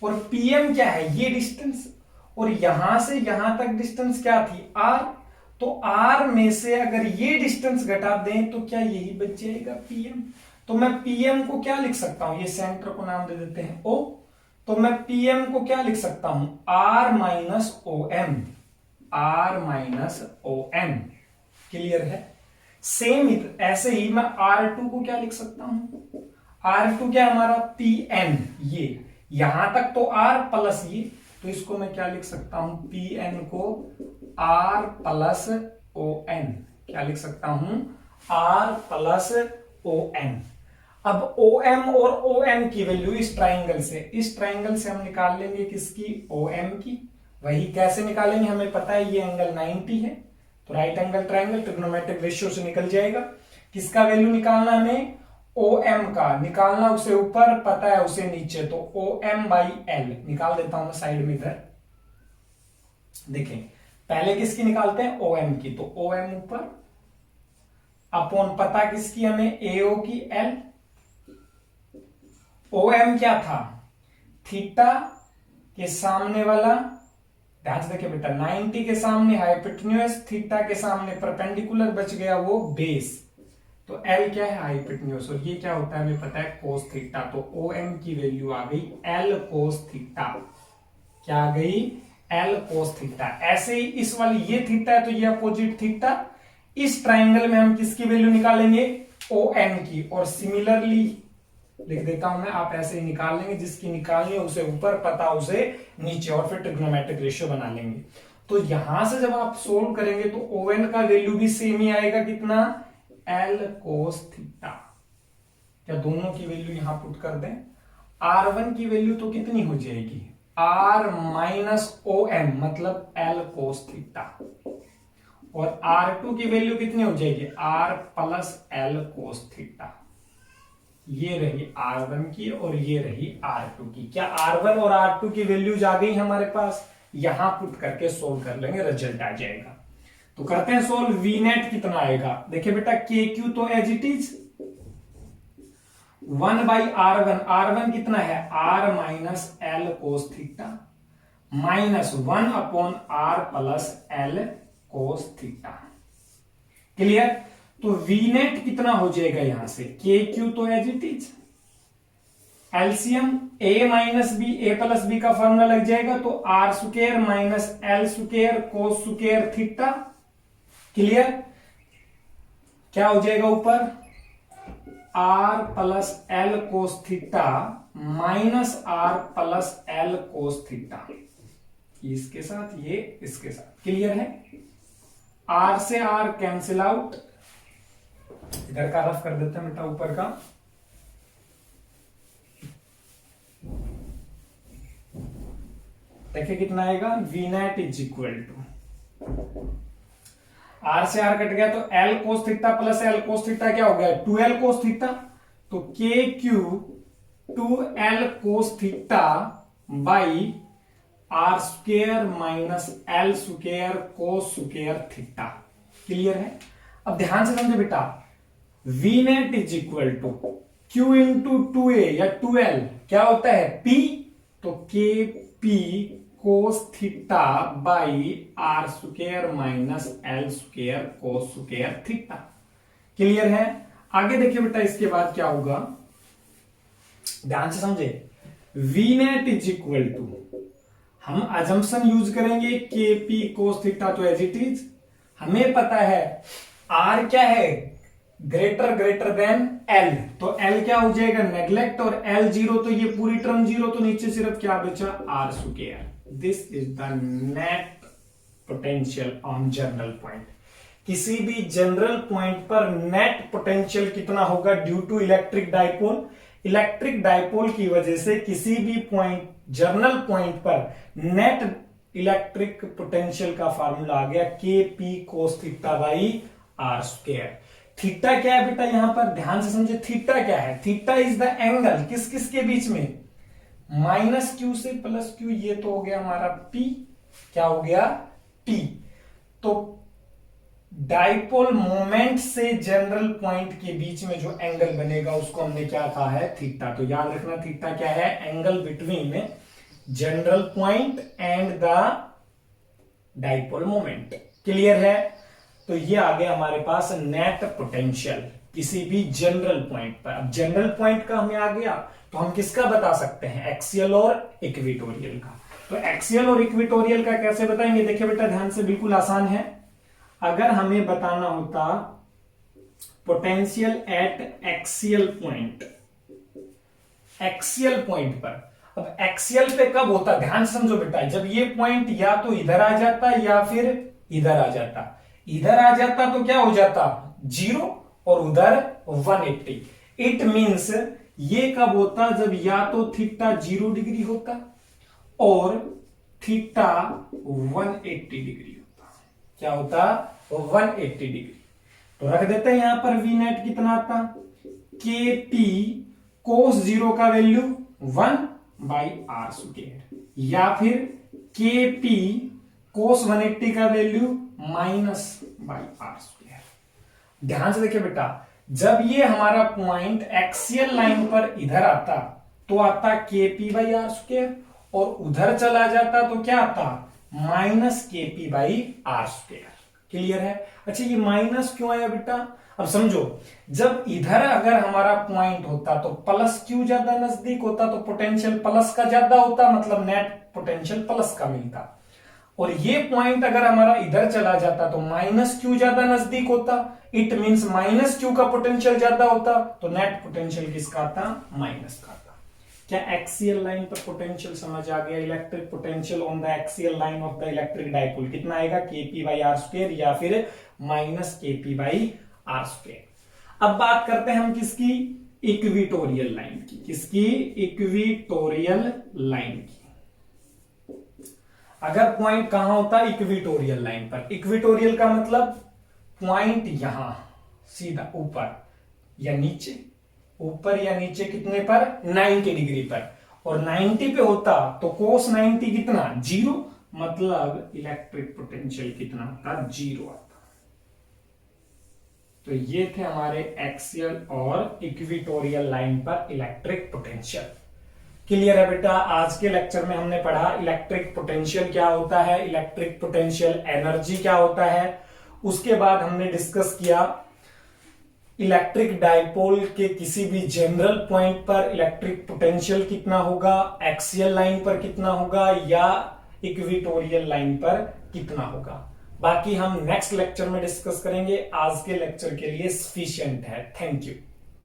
और PM क्या है, ये डिस्टेंस, और यहां से यहां तक डिस्टेंस क्या थी, R। तो R में से अगर ये डिस्टेंस घटा दें तो क्या यही बच जाएगा PM। तो मैं PM को क्या लिख सकता हूं, ये सेंटर को नाम दे देते हैं O। तो मैं PM को क्या लिख सकता हूं, R माइनस OM। क्लियर है। सेम ऐसे ही मैं R2 को क्या लिख सकता हूं, R2 क्या हमारा PN, ये यहां तक तो R प्लस ये, तो इसको मैं क्या लिख सकता हूं, PN को R प्लस ON। क्या लिख सकता हूं, R प्लस ON। अब OM और ON की वैल्यू इस ट्राइंगल से हम निकाल लेंगे किसकी, OM की। वही कैसे निकालेंगे, हमें पता है ये एंगल 90 है, तो right angle triangle trigonometric ratio से निकल जाएगा। किसका वैल्यू निकालना हमें, OM का निकालना, उसे ऊपर पता है उसे नीचे, तो OM/L निकाल देता हूं मैं साइड में इधर। देखें पहले किसकी निकालते हैं, OM की, तो OM ऊपर अपॉन पता किसकी हमें, AO की L। OM क्या था, थीटा के सामने वाला, ध्यान से देखिए बेटा, 90 के सामने हाइपोटेन्यूज, थीटा के सामने परपेंडिकुलर, बच गया वो बेस, तो L क्या है, हाइपोटेन्यूज, और ये क्या होता है हमें पता है, कोस थीटा। तो OM की वैल्यू आ गई L कोस थीटा। क्या आ गई, L कोस थीटा। ऐसे ही इस वाली ये थीटा है तो ये अपोजिट थीटा। इस ट्राइंगल में हम किसकी वैल्यू निकालेंगे, ON की, और सिमिलरली लिख देता हूं मैं, आप ऐसे ही निकाल लेंगे, जिसकी निकालनी है उसे ऊपर पता उसे नीचे, और फिर ट्रिग्नोमेट्रिक रेशियो बना लेंगे। तो यहां से जब आप सोल्व करेंगे तो ON का वैल्यू भी सेम ही आएगा, कितना, L कोस थीटा। क्या दोनों की वैल्यू यहां पुट कर दें, R1 की वैल्यू तो कितनी हो जाएगी, R माइनस OM मतलब L कोस थीटा, और R2 की वैल्यू कितनी हो जाएगी, R plus L cos theta. ये रही R1 की और ये रही R2 की। क्या R1 और R2 की वैल्यूज आ गई हमारे पास, यहां पुट करके सोल्व कर लेंगे, रिजल्ट आ जाएगा। तो करते हैं सोल्व। वी नेट कितना आएगा, देखिए बेटा KQ तो as it is 1/R1, R1 कितना है, R minus L cos theta, minus 1 upon R plus L cos theta. Clear. तो वी नेट कितना हो जाएगा यहां से, KQ तो as it is, LCM A minus B, A plus B का फॉर्मूला लग जाएगा, तो R square minus L square cos square theta. Clear. क्या हो जाएगा ऊपर, R plus L cos theta minus R plus L cos theta, इसके साथ ये इसके साथ। क्लियर है। R से R कैंसिल आउट, इधर का रफ कर देते हैं बेटा ऊपर का, देखिए कितना आएगा, V net is equal to, R से R कट गया तो L cos theta plus L cos theta क्या हो गया, 2L कोस थीटा, तो KQ 2L cos theta by R square minus L square cos square theta. Clear है। अब ध्यान से समझे बेटा, V net is equal to Q into 2A या 2L क्या होता है, P, तो KP cos theta by R square minus L square cos square theta. Clear है। आगे देखिए बेटा इसके बाद क्या होगा, ध्यान से समझे, V net is equal to, हम अजम्पशन यूज करेंगे KP कोस थीटा तो एज इट इज, हमें पता है R क्या है, ग्रेटर देन L, तो L क्या हो जाएगा, नेग्लेक्ट, और L जीरो, तो ये पूरी टर्म जीरो, तो नीचे सिर्फ क्या बचा, R square. This is the net potential on general point. किसी भी जनरल पॉइंट पर नेट पोटेंशियल कितना होगा, due to electric dipole. Electric dipole की वजह से किसी भी पॉइंट, जनरल पॉइंट पर नेट इलेक्ट्रिक पोटेंशियल का फार्मूला आ गया KP cos theta by R square. Theta क्या है बेटा, यहां पर ध्यान से समझे, थीटा क्या है, थीटा इज द एंगल किस किस के बीच में, माइनस Q से प्लस Q, ये तो हो गया हमारा P, क्या हो गया T। तो डाइपोल मोमेंट से जनरल पॉइंट के बीच में जो एंगल बनेगा उसको हमने क्या कहा है, थीटा। तो याद रखना थीटा क्या है, angle between general point and the dipole moment. Clear है। तो ये आ गया हमारे पास नेट पोटेंशियल किसी भी जनरल पॉइंट पर। अब जनरल पॉइंट का हमें आ गया, तो हम किसका बता सकते हैं, एक्सियल और इक्वेटोरियल का। तो एक्सियल और इक्वेटोरियल का कैसे बताएंगे, देखिए बेटा ध्यान से, बिल्कुल आसान है। अगर हमें बताना होता potential at axial point, axial point पर, अब एक्सियल पे कब होता, ध्यान से समझो बेटा, जब ये पॉइंट या तो इधर आ जाता या फिर इधर आ जाता। इधर आ जाता तो क्या हो जाता, 0, और उधर 180। इट मीन्स ये कब होता, जब या तो थीटा 0 डिग्री होता और थीटा 180 डिग्री होता। क्या होता? 180 डिग्री। तो रख देते हैं यहां पर वी नेट कितना आता, के पी कोस 0 का वैल्यू 1/r², या फिर के पी कोस 180 का वैल्यू -/r²। ध्यान से देखिए बेटा, जब ये हमारा पॉइंट एक्सियल लाइन पर इधर आता तो आता kp/r², और उधर चला जाता तो क्या आता, -kp/r²। क्लियर है? अच्छा, ये माइनस क्यों आया बेटा? अब समझो, जब इधर अगर हमारा पॉइंट होता तो प्लस क्यू ज्यादा नजदीक होता, तो पोटेंशियल प्लस का ज्यादा होता, मतलब नेट पोटेंशियल प्लस का मिलता। और ये पॉइंट अगर हमारा इधर चला जाता तो माइनस क्यू ज्यादा नजदीक होता, इट मींस माइनस क्यू का पोटेंशियल ज्यादा होता, तो नेट पोटेंशियल किसका आता, माइनस का आता। क्या एक्सियल लाइन पर पोटेंशियल समझ आ गया? Electric potential on the axial line of the electric dipole कितना आएगा, kp/r² या फिर -kp/r²। अब बात करते हैं हम किसकी, इक्विटोरियल लाइन की। किसकी? इक्विटोरियल लाइन की। अगर पॉइंट कहां होता, इक्विटोरियल लाइन पर। इक्विटोरियल का मतलब पॉइंट यहां सीधा ऊपर या नीचे, ऊपर या नीचे कितने पर, 90 डिग्री पर, और 90 पे होता तो कोस 90 कितना, 0, मतलब इलेक्ट्रिक पोटेंशियल कितना होता, 0 आता। तो ये थे हमारे एक्सियल और इक्विटोरियल लाइन पर इलेक्ट्रिक पोटेंशियल। क्लियर है बेटा? आज के लेक्चर में हमने पढ़ा इलेक्ट्रिक पोटेंशियल क्या होता है, इलेक्ट्रिक पोटेंशियल एनर्जी क्या होता है। उसके बाद हमने डिस्कस किया इलेक्ट्रिक डाइपोल के किसी भी जनरल पॉइंट पर इलेक्ट्रिक पोटेंशियल कितना होगा, एक्सियल लाइन पर कितना होगा, या इक्विटोरियल लाइन पर कितना होगा। बाकी हम नेक्स्ट लेक्चर में डिस्कस करेंगे। आज के लेक्चर के लिए सफिशिएंट है। Thank you.